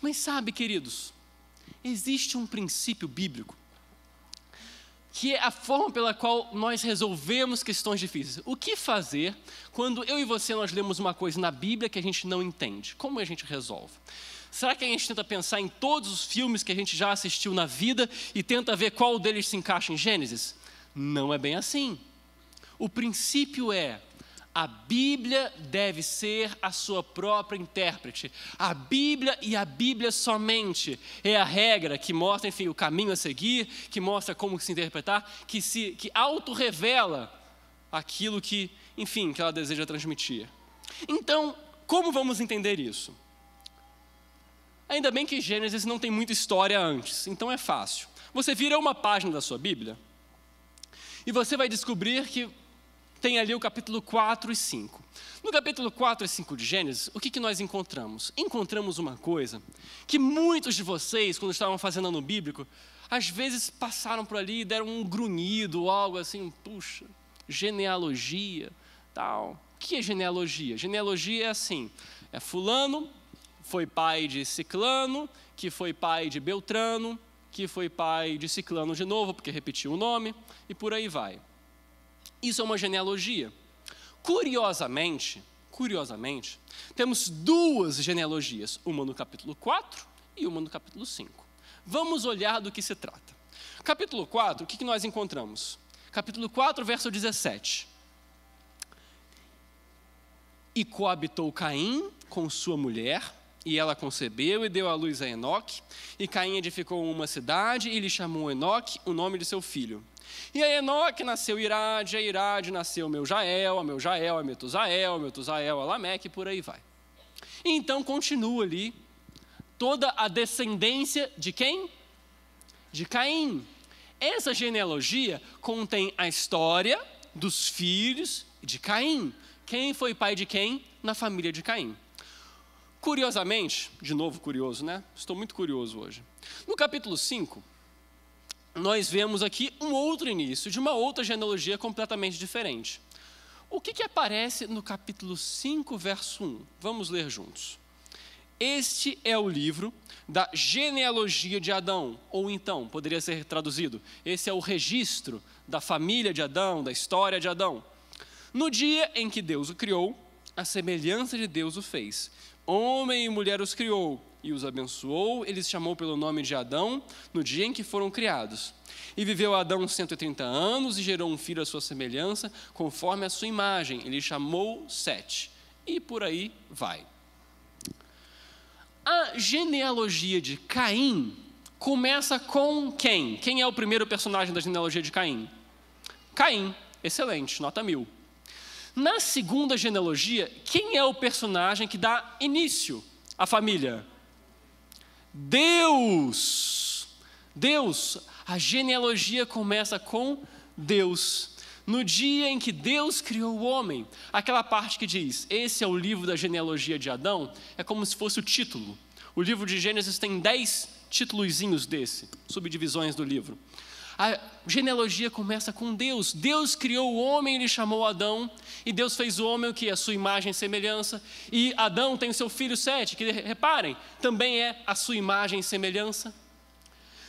Speaker 8: Mas sabe, queridos, existe um princípio bíblico, que é a forma pela qual nós resolvemos questões difíceis. O que fazer quando eu e você nós lemos uma coisa na Bíblia que a gente não entende? Como a gente resolve? Será que a gente tenta pensar em todos os filmes que a gente já assistiu na vida e tenta ver qual deles se encaixa em Gênesis? Não é bem assim. O princípio é, a Bíblia deve ser a sua própria intérprete. A Bíblia e a Bíblia somente é a regra que mostra, enfim, o caminho a seguir, que mostra como se interpretar, que auto-revela aquilo que, enfim, que ela deseja transmitir. Então, como vamos entender isso? Ainda bem que Gênesis não tem muita história antes, então é fácil. Você vira uma página da sua Bíblia e você vai descobrir que tem ali o capítulo 4 e 5. No capítulo 4 e 5 de Gênesis, o que nós encontramos? Encontramos uma coisa que muitos de vocês, quando estavam fazendo ano bíblico, às vezes passaram por ali e deram um grunhido ou algo assim, puxa, genealogia, tal. O que é genealogia? Genealogia é assim, é fulano, foi pai de Ciclano, que foi pai de Beltrano, que foi pai de Ciclano de novo, porque repetiu o nome, e por aí vai. Isso é uma genealogia. Curiosamente, temos duas genealogias, uma no capítulo 4 e uma no capítulo 5. Vamos olhar do que se trata. Capítulo 4, o que nós encontramos? Capítulo 4, verso 17. E coabitou Caim com sua mulher, e ela concebeu e deu à luz a Enoque, e Caim edificou uma cidade e lhe chamou Enoque o nome de seu filho. E a Enoque nasceu Irade, a Irade nasceu Meujael, a Meujael a Metusael, a Metusael a Lameque, e por aí vai. E então continua ali toda a descendência de quem? De Caim. Essa genealogia contém a história dos filhos de Caim. Quem foi pai de quem na família de Caim? Curiosamente, de novo curioso, né? Estou muito curioso hoje. No capítulo 5, nós vemos aqui um outro início de uma outra genealogia completamente diferente. O que aparece no capítulo 5, verso 1? Vamos ler juntos. Este é o livro da genealogia de Adão, ou então, poderia ser traduzido, esse é o registro da família de Adão, da história de Adão. No dia em que Deus o criou, a semelhança de Deus o fez. Homem e mulher os criou e os abençoou, ele os chamou pelo nome de Adão no dia em que foram criados. E viveu Adão 130 anos e gerou um filho à sua semelhança, conforme a sua imagem. Ele chamou Sete. E por aí vai. A genealogia de Caim começa com quem? Quem é o primeiro personagem da genealogia de Caim? Caim. Excelente, nota 1000. Na segunda genealogia, quem é o personagem que dá início à família? Deus. Deus. A genealogia começa com Deus. No dia em que Deus criou o homem, aquela parte que diz, esse é o livro da genealogia de Adão, é como se fosse o título. O livro de Gênesis tem 10 títulozinhos desse, subdivisões do livro. A genealogia começa com Deus. Deus criou o homem e ele chamou Adão. E Deus fez o homem o que? A sua imagem e semelhança. E Adão tem o seu filho Sete, que, reparem, também é a sua imagem e semelhança.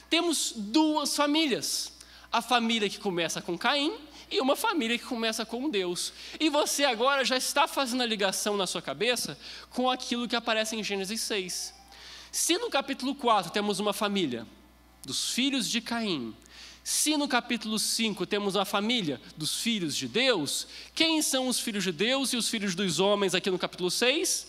Speaker 8: Temos duas famílias. A família que começa com Caim e uma família que começa com Deus. E você agora já está fazendo a ligação na sua cabeça com aquilo que aparece em Gênesis 6. Se no capítulo 4 temos uma família dos filhos de Caim, se no capítulo 5 temos a família dos filhos de Deus, quem são os filhos de Deus e os filhos dos homens aqui no capítulo 6?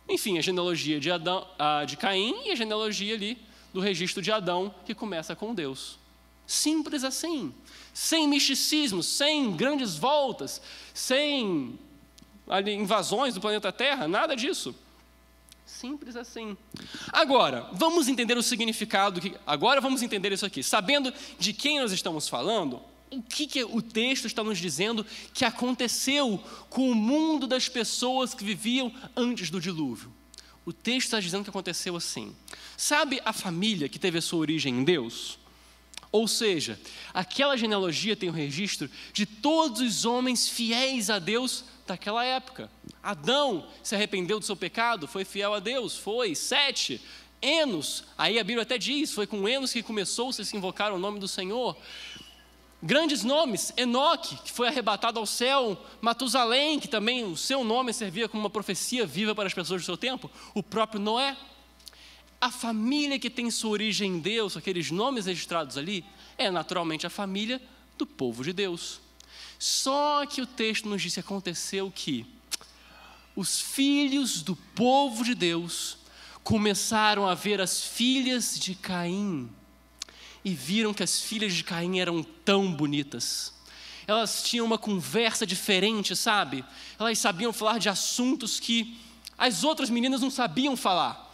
Speaker 8: Enfim, a genealogia de Caim e a genealogia ali do registro de Adão, que começa com Deus. Simples assim, sem misticismo, sem grandes voltas, sem invasões do planeta Terra, nada disso. Simples assim. Agora, vamos entender o significado, agora vamos entender isso aqui. Sabendo de quem nós estamos falando, o que o texto está nos dizendo que aconteceu com o mundo das pessoas que viviam antes do dilúvio. O texto está dizendo que aconteceu assim. Sabe a família que teve a sua origem em Deus? Ou seja, aquela genealogia tem o registro de todos os homens fiéis a Deus daquela época. Adão se arrependeu do seu pecado, foi fiel a Deus, foi. Sete, Enos, aí a Bíblia até diz, foi com Enos que começou-se a se invocar o nome do Senhor. Grandes nomes, Enoque, que foi arrebatado ao céu, Matusalém, que também o seu nome servia como uma profecia viva para as pessoas do seu tempo, o próprio Noé. A família que tem sua origem em Deus, aqueles nomes registrados ali, é naturalmente a família do povo de Deus. Só que o texto nos diz que aconteceu que os filhos do povo de Deus começaram a ver as filhas de Caim e viram que as filhas de Caim eram tão bonitas. Elas tinham uma conversa diferente, sabe? Elas sabiam falar de assuntos que as outras meninas não sabiam falar.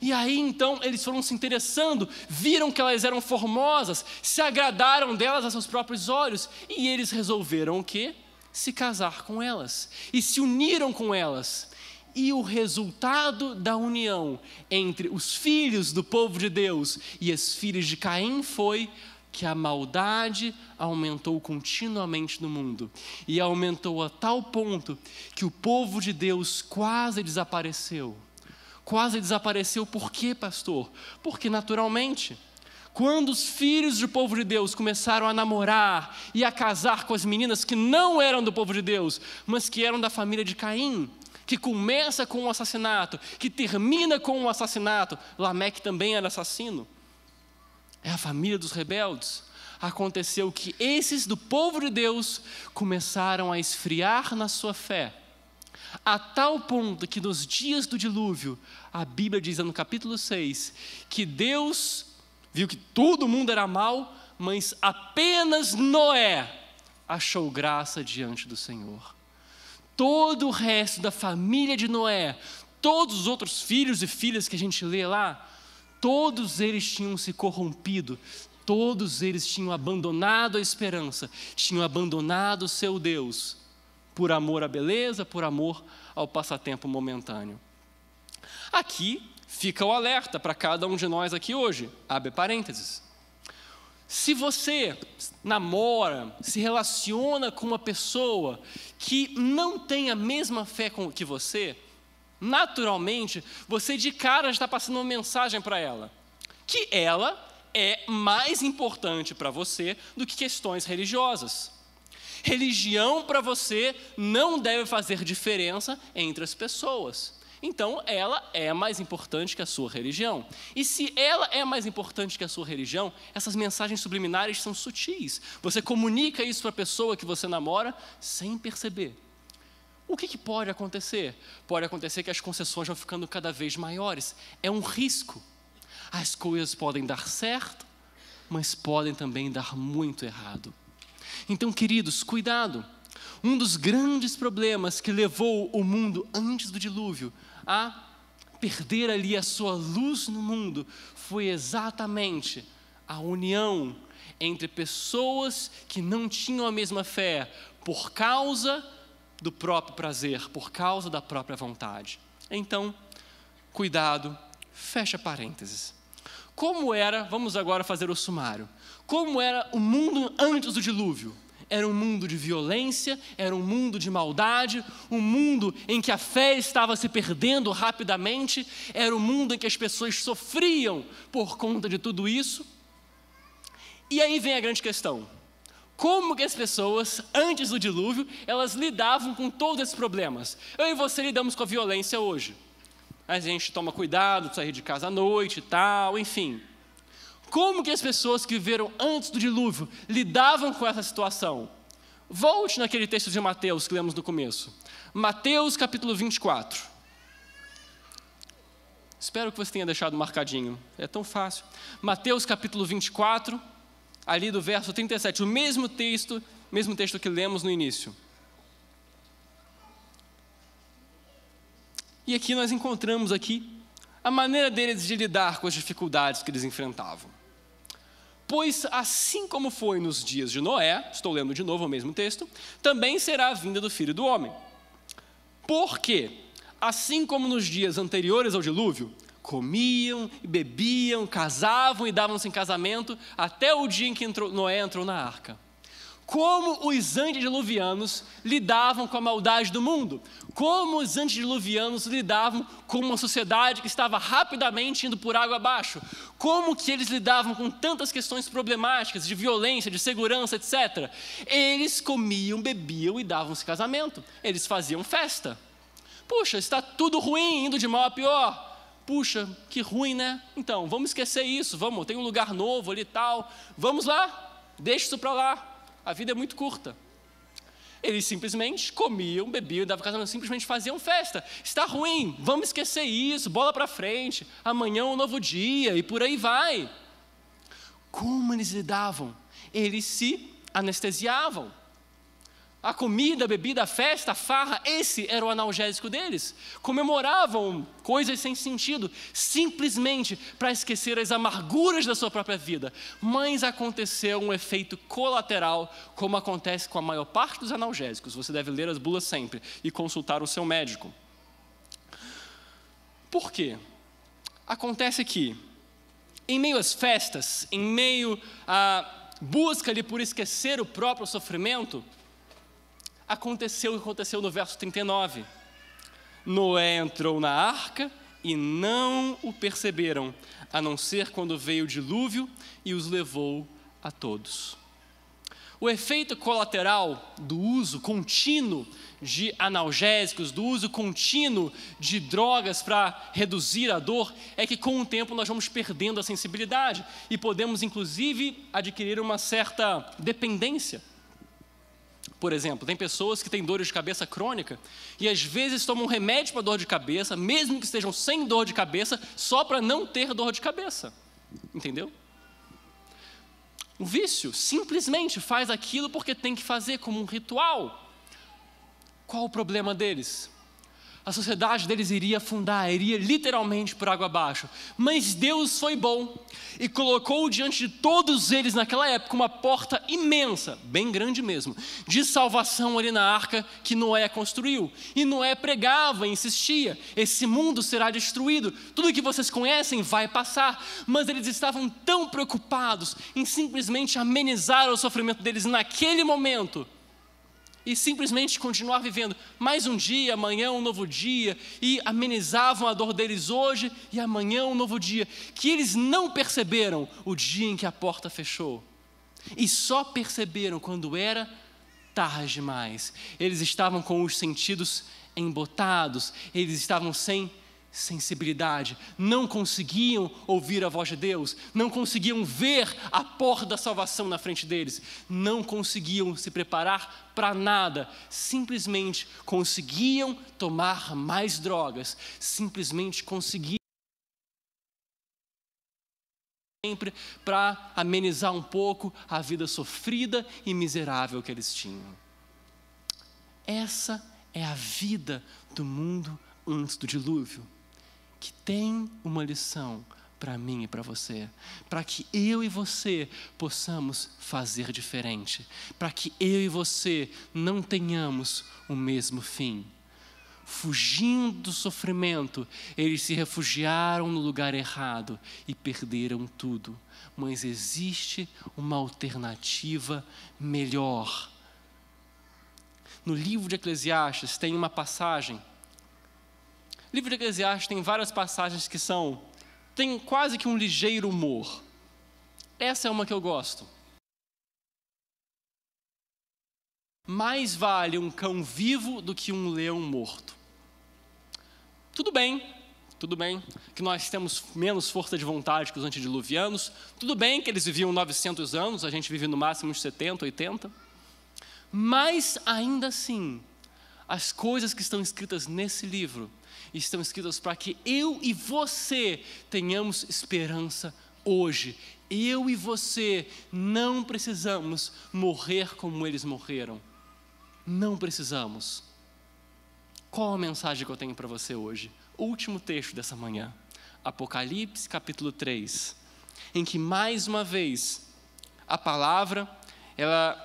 Speaker 8: E aí então eles foram se interessando, viram que elas eram formosas, se agradaram delas a seus próprios olhos, e eles resolveram o quê? Se casar com elas, e se uniram com elas. E o resultado da união entre os filhos do povo de Deus e as filhas de Caim foi que a maldade aumentou continuamente no mundo, e aumentou a tal ponto que o povo de Deus quase desapareceu. Quase desapareceu, por quê, pastor? Porque naturalmente, quando os filhos do povo de Deus começaram a namorar e a casar com as meninas que não eram do povo de Deus, mas que eram da família de Caim, que começa com um assassinato, que termina com um assassinato, Lameque também era assassino, é a família dos rebeldes. Aconteceu que esses do povo de Deus começaram a esfriar na sua fé, a tal ponto que nos dias do dilúvio, a Bíblia diz no capítulo 6, que Deus viu que todo mundo era mau, mas apenas Noé achou graça diante do Senhor. Todo o resto da família de Noé, todos os outros filhos e filhas que a gente lê lá, todos eles tinham se corrompido, todos eles tinham abandonado a esperança, tinham abandonado o seu Deus, por amor à beleza, por amor ao passatempo momentâneo. Aqui fica o alerta para cada um de nós aqui hoje, abre parênteses. Se você namora, se relaciona com uma pessoa que não tem a mesma fé que você, naturalmente, você de cara já está passando uma mensagem para ela, que ela é mais importante para você do que questões religiosas. Religião para você não deve fazer diferença entre as pessoas. Então, ela é mais importante que a sua religião. E se ela é mais importante que a sua religião, essas mensagens subliminares são sutis. Você comunica isso para a pessoa que você namora sem perceber. O que pode acontecer? Pode acontecer que as concessões vão ficando cada vez maiores. É um risco. As coisas podem dar certo, mas podem também dar muito errado. Então, queridos, cuidado. Um dos grandes problemas que levou o mundo antes do dilúvio a perder ali a sua luz no mundo foi exatamente a união entre pessoas que não tinham a mesma fé por causa do próprio prazer, por causa da própria vontade. Então, cuidado, fecha parênteses. Como era, vamos agora fazer o sumário, como era o mundo antes do dilúvio? Era um mundo de violência, era um mundo de maldade, um mundo em que a fé estava se perdendo rapidamente, era um mundo em que as pessoas sofriam por conta de tudo isso. E aí vem a grande questão: como que as pessoas, antes do dilúvio, elas lidavam com todos esses problemas? Eu e você lidamos com a violência hoje. A gente toma cuidado de sair de casa à noite e tal, enfim. Como que as pessoas que viveram antes do dilúvio lidavam com essa situação? Volte naquele texto de Mateus que lemos no começo. Mateus capítulo 24. Espero que você tenha deixado marcadinho. É tão fácil. Mateus capítulo 24, ali do verso 37. O mesmo texto que lemos no início. E aqui nós encontramos a maneira deles de lidar com as dificuldades que eles enfrentavam. Pois assim como foi nos dias de Noé, estou lendo de novo o mesmo texto, também será a vinda do Filho do Homem. Porque, assim como nos dias anteriores ao dilúvio, comiam e bebiam, casavam e davam-se em casamento, até o dia em que Noé entrou na arca. Como os antediluvianos lidavam com a maldade do mundo, como os antediluvianos lidavam com uma sociedade que estava rapidamente indo por água abaixo, como que eles lidavam com tantas questões problemáticas de violência, de segurança, etc. Eles comiam, bebiam e davam-se em casamento, eles faziam festa. Puxa, está tudo ruim, indo de mal a pior. Puxa, que ruim, né? Então, vamos esquecer isso, tem um lugar novo ali e tal, vamos lá, deixa isso para lá. A vida é muito curta. Eles simplesmente comiam, bebiam, davam casamento, simplesmente faziam festa. Está ruim, vamos esquecer isso, bola para frente. Amanhã é um novo dia e por aí vai. Como eles lidavam? Eles se anestesiavam. A comida, a bebida, a festa, a farra, esse era o analgésico deles. Comemoravam coisas sem sentido, simplesmente para esquecer as amarguras da sua própria vida. Mas aconteceu um efeito colateral, como acontece com a maior parte dos analgésicos. Você deve ler as bulas sempre e consultar o seu médico. Por quê? Acontece que, em meio às festas, em meio à busca ali por esquecer o próprio sofrimento, aconteceu o que aconteceu no verso 39. Noé entrou na arca e não o perceberam, a não ser quando veio o dilúvio e os levou a todos. O efeito colateral do uso contínuo de analgésicos, do uso contínuo de drogas para reduzir a dor, é que com o tempo nós vamos perdendo a sensibilidade e podemos inclusive adquirir uma certa dependência. Por exemplo, tem pessoas que têm dores de cabeça crônica e às vezes tomam remédio para dor de cabeça, mesmo que estejam sem dor de cabeça, só para não ter dor de cabeça. Entendeu? O vício simplesmente faz aquilo porque tem que fazer como um ritual. Qual o problema deles? A sociedade deles iria afundar, iria literalmente por água abaixo. Mas Deus foi bom e colocou diante de todos eles naquela época uma porta imensa, bem grande mesmo, de salvação ali na arca que Noé construiu. E Noé pregava, insistia, esse mundo será destruído, tudo que vocês conhecem vai passar. Mas eles estavam tão preocupados em simplesmente amenizar o sofrimento deles naquele momento, e simplesmente continuar vivendo mais um dia, amanhã um novo dia, e amenizavam a dor deles hoje e amanhã um novo dia, que eles não perceberam o dia em que a porta fechou, e só perceberam quando era tarde demais. Eles estavam com os sentidos embotados, eles estavam sem sensibilidade, não conseguiam ouvir a voz de Deus, não conseguiam ver a porta da salvação na frente deles, não conseguiam se preparar para nada, simplesmente conseguiam tomar mais drogas, simplesmente conseguiam sempre para amenizar um pouco a vida sofrida e miserável que eles tinham. Essa é a vida do mundo antes do dilúvio, que tem uma lição para mim e para você, para que eu e você possamos fazer diferente, para que eu e você não tenhamos o mesmo fim. fugindo do sofrimento, eles se refugiaram no lugar errado e perderam tudo. Mas existe uma alternativa melhor. No livro de Eclesiastes tem uma passagem. O livro de Eclesiastes tem várias passagens que tem quase que um ligeiro humor. Essa é uma que eu gosto. Mais vale um cão vivo do que um leão morto. Tudo bem que nós temos menos força de vontade que os antediluvianos. Tudo bem que eles viviam 900 anos, a gente vive no máximo uns 70, 80. Mas, ainda assim, as coisas que estão escritas nesse livro estão escritas para que eu e você tenhamos esperança hoje. Eu e você não precisamos morrer como eles morreram. Não precisamos. Qual a mensagem que eu tenho para você hoje? Último texto dessa manhã, Apocalipse capítulo 3, em que mais uma vez a palavra ela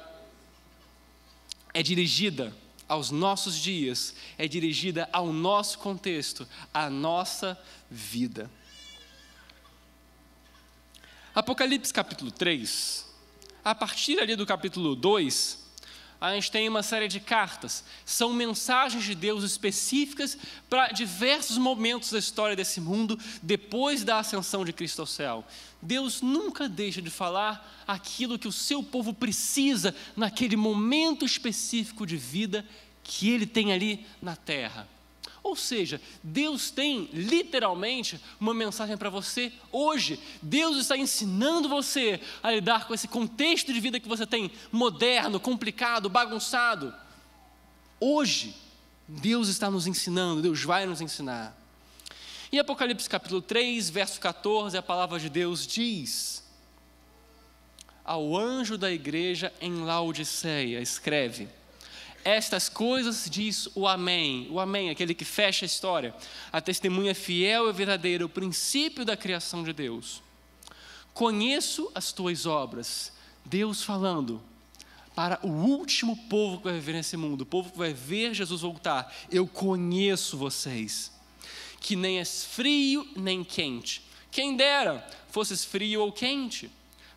Speaker 8: é dirigida aos nossos dias, é dirigida ao nosso contexto, à nossa vida. Apocalipse capítulo 3, a partir ali do capítulo 2, a gente tem uma série de cartas, são mensagens de Deus específicas para diversos momentos da história desse mundo, depois da ascensão de Cristo ao céu. Deus nunca deixa de falar aquilo que o seu povo precisa naquele momento específico de vida que ele tem ali na terra. Ou seja, Deus tem literalmente uma mensagem para você hoje. Deus está ensinando você a lidar com esse contexto de vida que você tem, moderno, complicado, bagunçado. Hoje, Deus está nos ensinando, Deus vai nos ensinar. Em Apocalipse capítulo 3, verso 14, a palavra de Deus diz: ao anjo da igreja em Laodiceia, escreve: estas coisas diz o Amém, aquele que fecha a história, a testemunha fiel e verdadeira, o princípio da criação de Deus. Conheço as tuas obras, Deus falando para o último povo que vai viver nesse mundo, o povo que vai ver Jesus voltar. Eu conheço vocês, que nem és frio nem quente. Quem dera fosses frio ou quente.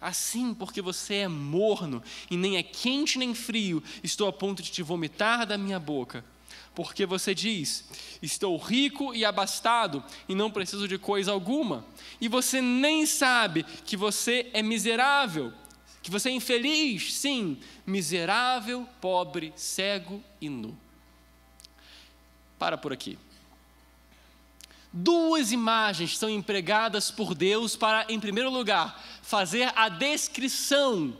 Speaker 8: Assim, porque você é morno e nem é quente nem frio, estou a ponto de te vomitar da minha boca. Porque você diz: estou rico e abastado e não preciso de coisa alguma. E você nem sabe que você é miserável, que você é infeliz, sim, miserável, pobre, cego e nu. Para por aqui. Duas imagens são empregadas por Deus para, em primeiro lugar, fazer a descrição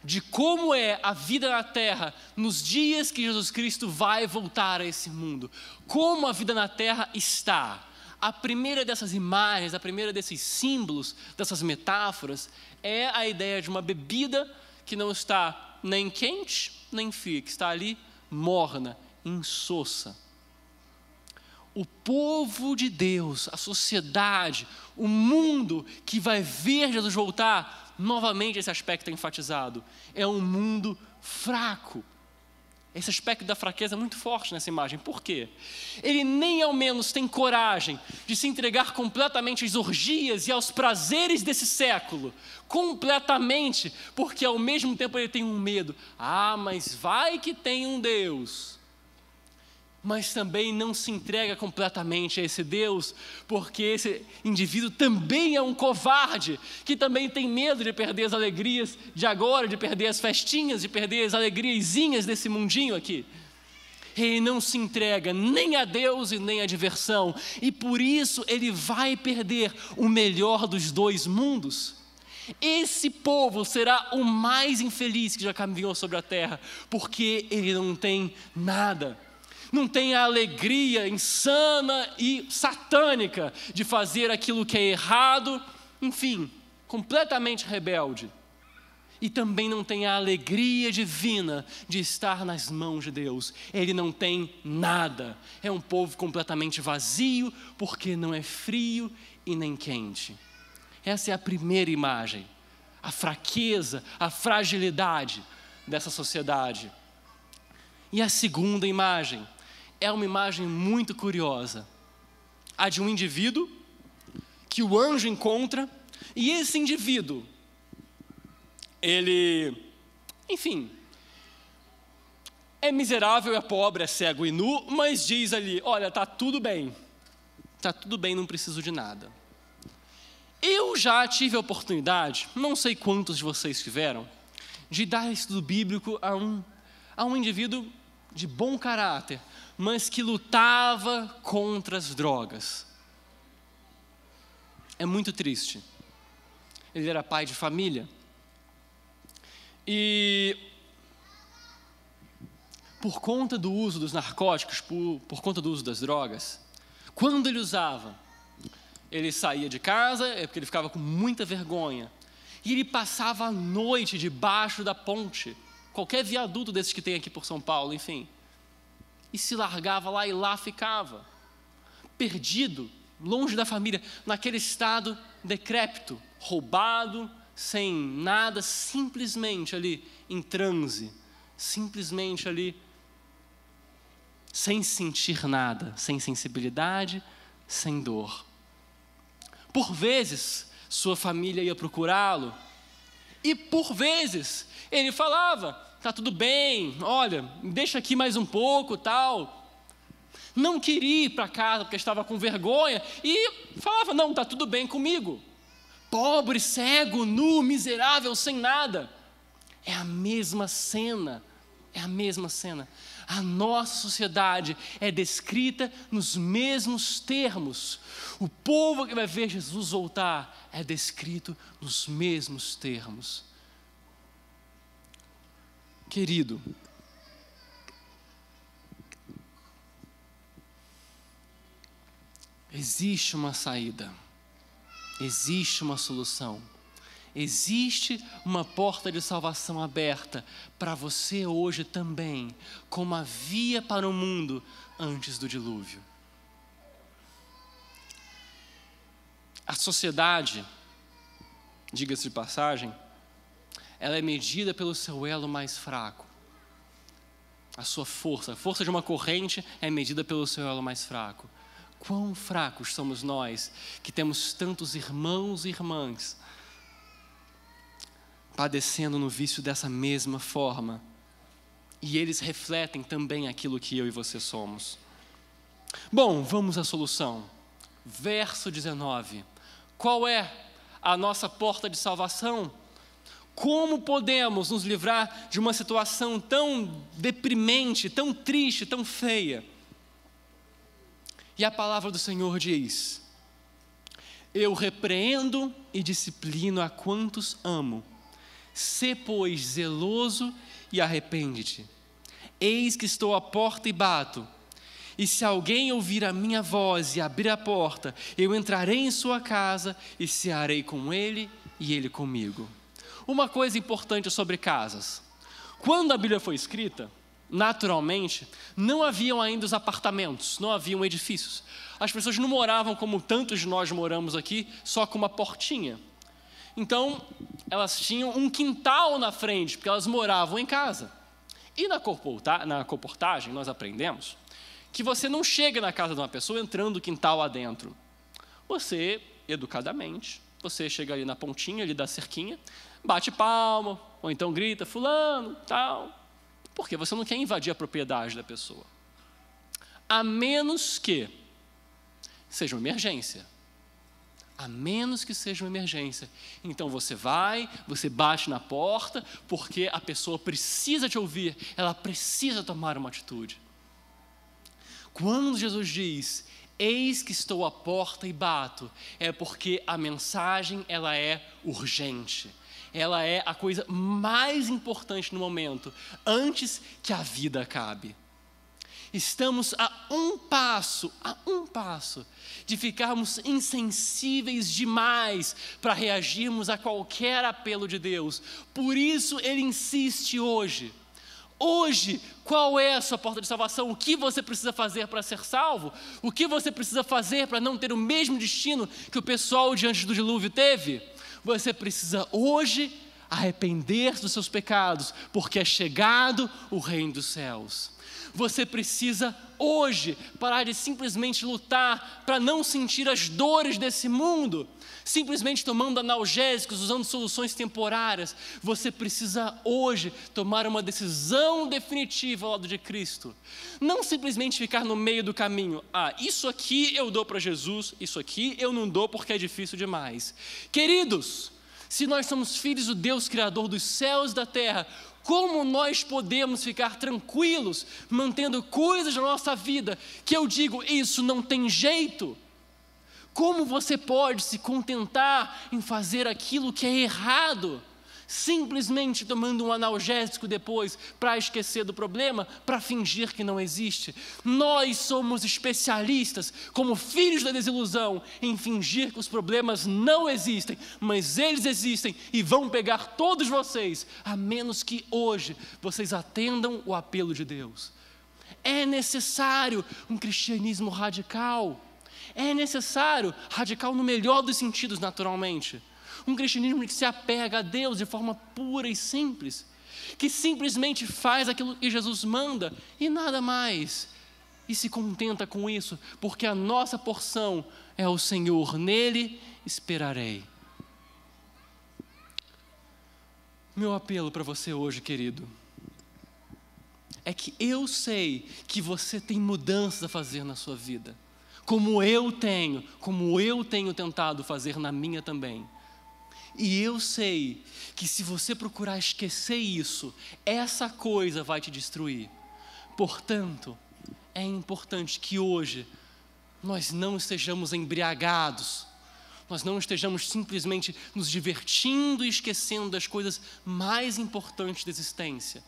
Speaker 8: de como é a vida na terra nos dias que Jesus Cristo vai voltar a esse mundo. Como a vida na terra está. A primeira dessas imagens, a primeira desses símbolos, dessas metáforas, é a ideia de uma bebida que não está nem quente nem fria, que está ali morna, insossa. O povo de Deus, a sociedade, o mundo que vai ver Jesus voltar, novamente esse aspecto é enfatizado, é um mundo fraco. Esse aspecto da fraqueza é muito forte nessa imagem. Por quê? Ele nem ao menos tem coragem de se entregar completamente às orgias e aos prazeres desse século. Completamente, porque ao mesmo tempo ele tem um medo. Mas vai que tem um Deus. Mas também não se entrega completamente a esse Deus, porque esse indivíduo também é um covarde, que também tem medo de perder as alegrias de agora, de perder as festinhas, de perder as alegriazinhas desse mundinho aqui. Ele não se entrega nem a Deus e nem à diversão, e por isso ele vai perder o melhor dos dois mundos. Esse povo será o mais infeliz que já caminhou sobre a terra, porque ele não tem nada. Não tem a alegria insana e satânica de fazer aquilo que é errado, enfim, completamente rebelde. E também não tem a alegria divina de estar nas mãos de Deus. Ele não tem nada. É um povo completamente vazio, porque não é frio e nem quente. Essa é a primeira imagem, a fraqueza, a fragilidade dessa sociedade. E a segunda imagem é uma imagem muito curiosa. A de um indivíduo que o anjo encontra, e esse indivíduo, ele, enfim, é miserável, é pobre, é cego e nu, mas diz ali, olha, tá tudo bem, não preciso de nada. Eu já tive a oportunidade, não sei quantos de vocês tiveram, de dar estudo bíblico a um indivíduo de bom caráter, mas que lutava contra as drogas. É muito triste. Ele era pai de família. E por conta do uso dos narcóticos, por conta do uso das drogas, quando ele usava, ele saía de casa, é porque ele ficava com muita vergonha, e ele passava a noite debaixo da ponte, qualquer viaduto desses que tem aqui por São Paulo, enfim, e se largava lá e lá ficava, perdido, longe da família, naquele estado decrépito, roubado, sem nada, simplesmente ali em transe, simplesmente ali sem sentir nada, sem sensibilidade, sem dor. Por vezes, sua família ia procurá-lo, e por vezes ele falava, tá tudo bem, olha, deixa aqui mais um pouco, tal. Não queria ir para casa porque estava com vergonha, e falava, não, tá tudo bem comigo. Pobre, cego, nu, miserável, sem nada. É a mesma cena, é a mesma cena. A nossa sociedade é descrita nos mesmos termos. O povo que vai ver Jesus voltar é descrito nos mesmos termos. Querido, existe uma saída, existe uma solução. Existe uma porta de salvação aberta para você hoje também, como havia para o mundo antes do dilúvio. A sociedade, diga-se de passagem, ela é medida pelo seu elo mais fraco. A sua força, a força de uma corrente é medida pelo seu elo mais fraco. Quão fracos somos nós, que temos tantos irmãos e irmãs padecendo no vício dessa mesma forma, e eles refletem também aquilo que eu e você somos. Bom, vamos à solução. Verso 19. Qual é a nossa porta de salvação? Como podemos nos livrar de uma situação tão deprimente, tão triste, tão feia? E a palavra do Senhor diz: eu repreendo e disciplino a quantos amo. Sê, pois, zeloso e arrepende-te. Eis que estou à porta e bato. E se alguém ouvir a minha voz e abrir a porta, eu entrarei em sua casa e cearei com ele e ele comigo. Uma coisa importante sobre casas. Quando a Bíblia foi escrita, naturalmente, não haviam ainda os apartamentos, não haviam edifícios. As pessoas não moravam como tantos de nós moramos aqui, só com uma portinha. Então, elas tinham um quintal na frente, porque elas moravam em casa. E na comportagem, nós aprendemos que você não chega na casa de uma pessoa entrando o quintal adentro. Você, educadamente, você chega ali na pontinha, ali da cerquinha, bate palma, ou então grita, fulano, tal, porque você não quer invadir a propriedade da pessoa. A menos que seja uma emergência. A menos que seja uma emergência. Então você vai, você bate na porta, porque a pessoa precisa te ouvir, ela precisa tomar uma atitude. Quando Jesus diz, eis que estou à porta e bato, é porque a mensagem ela é urgente. Ela é a coisa mais importante no momento, antes que a vida acabe. Estamos a um passo de ficarmos insensíveis demais para reagirmos a qualquer apelo de Deus. Por isso Ele insiste hoje. Hoje, qual é a sua porta de salvação? O que você precisa fazer para ser salvo? O que você precisa fazer para não ter o mesmo destino que o pessoal diante do dilúvio teve? Você precisa hoje arrepender dos seus pecados, porque é chegado o reino dos céus. Você precisa hoje parar de simplesmente lutar para não sentir as dores desse mundo, simplesmente tomando analgésicos, usando soluções temporárias. Você precisa hoje tomar uma decisão definitiva ao lado de Cristo. Não simplesmente ficar no meio do caminho. Isso aqui eu dou para Jesus, isso aqui eu não dou porque é difícil demais. Queridos, se nós somos filhos do Deus Criador dos céus e da terra, como nós podemos ficar tranquilos, mantendo coisas na nossa vida, que eu digo, isso não tem jeito? Como você pode se contentar em fazer aquilo que é errado, simplesmente tomando um analgésico depois para esquecer do problema, para fingir que não existe? Nós somos especialistas, como filhos da desilusão, em fingir que os problemas não existem, mas eles existem e vão pegar todos vocês, a menos que hoje vocês atendam o apelo de Deus. É necessário um cristianismo radical. É necessário, radical no melhor dos sentidos, naturalmente, um cristianismo que se apega a Deus de forma pura e simples, que simplesmente faz aquilo que Jesus manda e nada mais, e se contenta com isso, porque a nossa porção é o Senhor, nele esperarei. Meu apelo para você hoje, querido, é que eu sei que você tem mudanças a fazer na sua vida, como eu tenho tentado fazer na minha também. E eu sei que se você procurar esquecer isso, essa coisa vai te destruir. Portanto, é importante que hoje nós não estejamos embriagados, nós não estejamos simplesmente nos divertindo e esquecendo das coisas mais importantes da existência.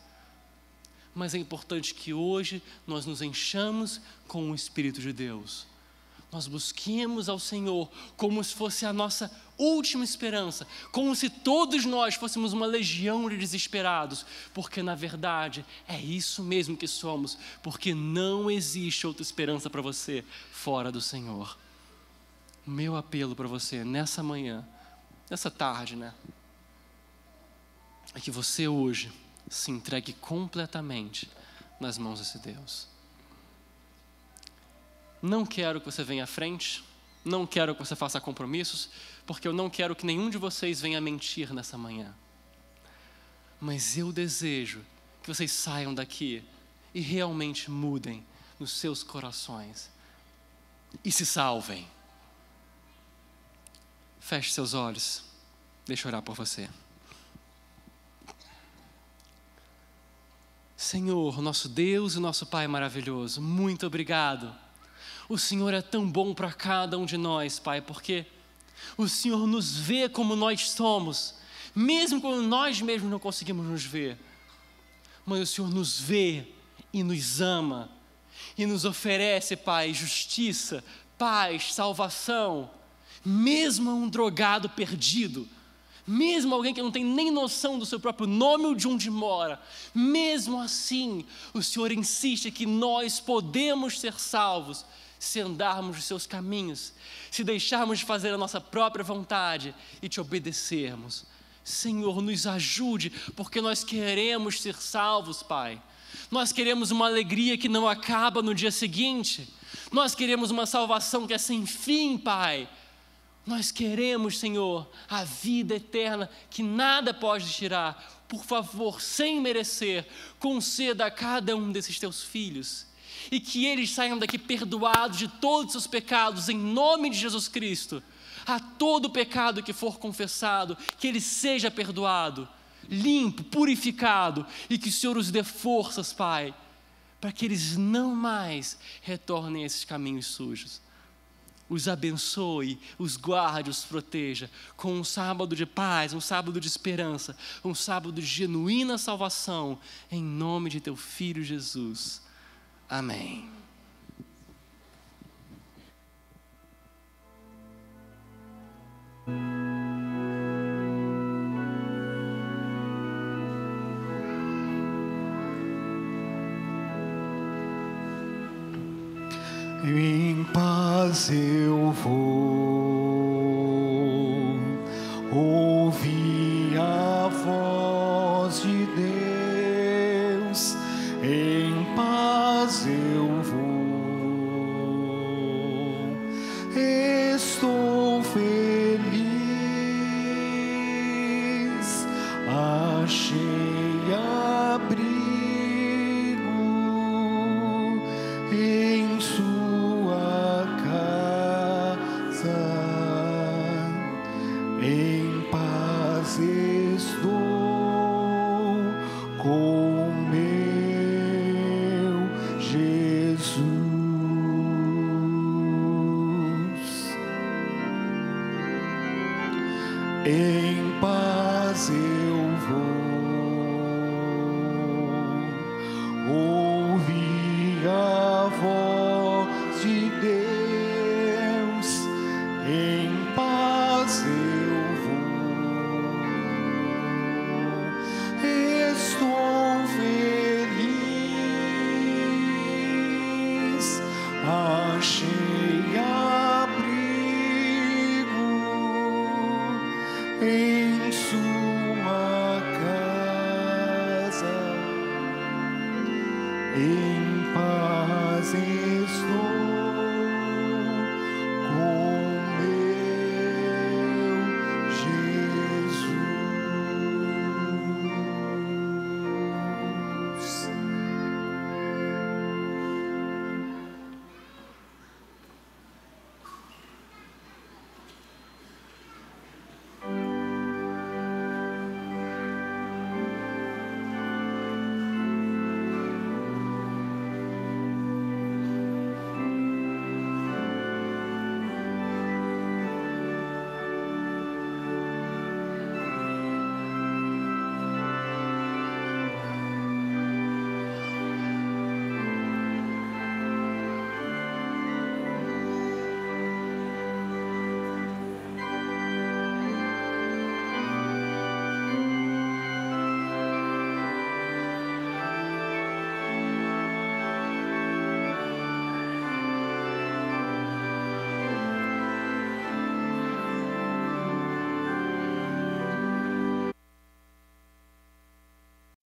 Speaker 8: Mas é importante que hoje nós nos enchamos com o Espírito de Deus. Nós busquemos ao Senhor como se fosse a nossa última esperança, como se todos nós fôssemos uma legião de desesperados, porque na verdade é isso mesmo que somos, porque não existe outra esperança para você fora do Senhor. O meu apelo para você nessa manhã, nessa tarde, é que você hoje se entregue completamente nas mãos desse Deus. Não quero que você venha à frente, não quero que você faça compromissos, porque eu não quero que nenhum de vocês venha mentir nessa manhã. Mas eu desejo que vocês saiam daqui e realmente mudem nos seus corações e se salvem. Feche seus olhos, deixa eu orar por você. Senhor, nosso Deus e nosso Pai maravilhoso, muito obrigado. O Senhor é tão bom para cada um de nós, Pai, porque o Senhor nos vê como nós somos, mesmo quando nós mesmos não conseguimos nos ver. Mas o Senhor nos vê e nos ama, e nos oferece, Pai, justiça, paz, salvação, mesmo a um drogado perdido, mesmo alguém que não tem nem noção do seu próprio nome ou de onde mora, mesmo assim, o Senhor insiste que nós podemos ser salvos, se andarmos os seus caminhos, se deixarmos de fazer a nossa própria vontade e te obedecermos. Senhor, nos ajude, porque nós queremos ser salvos, Pai. Nós queremos uma alegria que não acaba no dia seguinte. Nós queremos uma salvação que é sem fim, Pai. Nós queremos, Senhor, a vida eterna que nada pode tirar. Por favor, sem merecer, conceda a cada um desses teus filhos, e que eles saiam daqui perdoados de todos os seus pecados, em nome de Jesus Cristo. A todo pecado que for confessado, que ele seja perdoado, limpo, purificado, e que o Senhor os dê forças, Pai, para que eles não mais retornem a esses caminhos sujos. Os abençoe, os guarde, os proteja, com um sábado de paz, um sábado de esperança, um sábado de genuína salvação, em nome de teu Filho Jesus. Amém.
Speaker 6: Em paz eu vou ouvir a voz de Deus. Em paz paz eu vou, estou feliz, achei abrigo em sua casa, em paz estou com meu Jesus. Em paz eu vou ouvir a voz de Deus. Em paz eu vou, estou feliz, achei abrigo em sua casa, em paz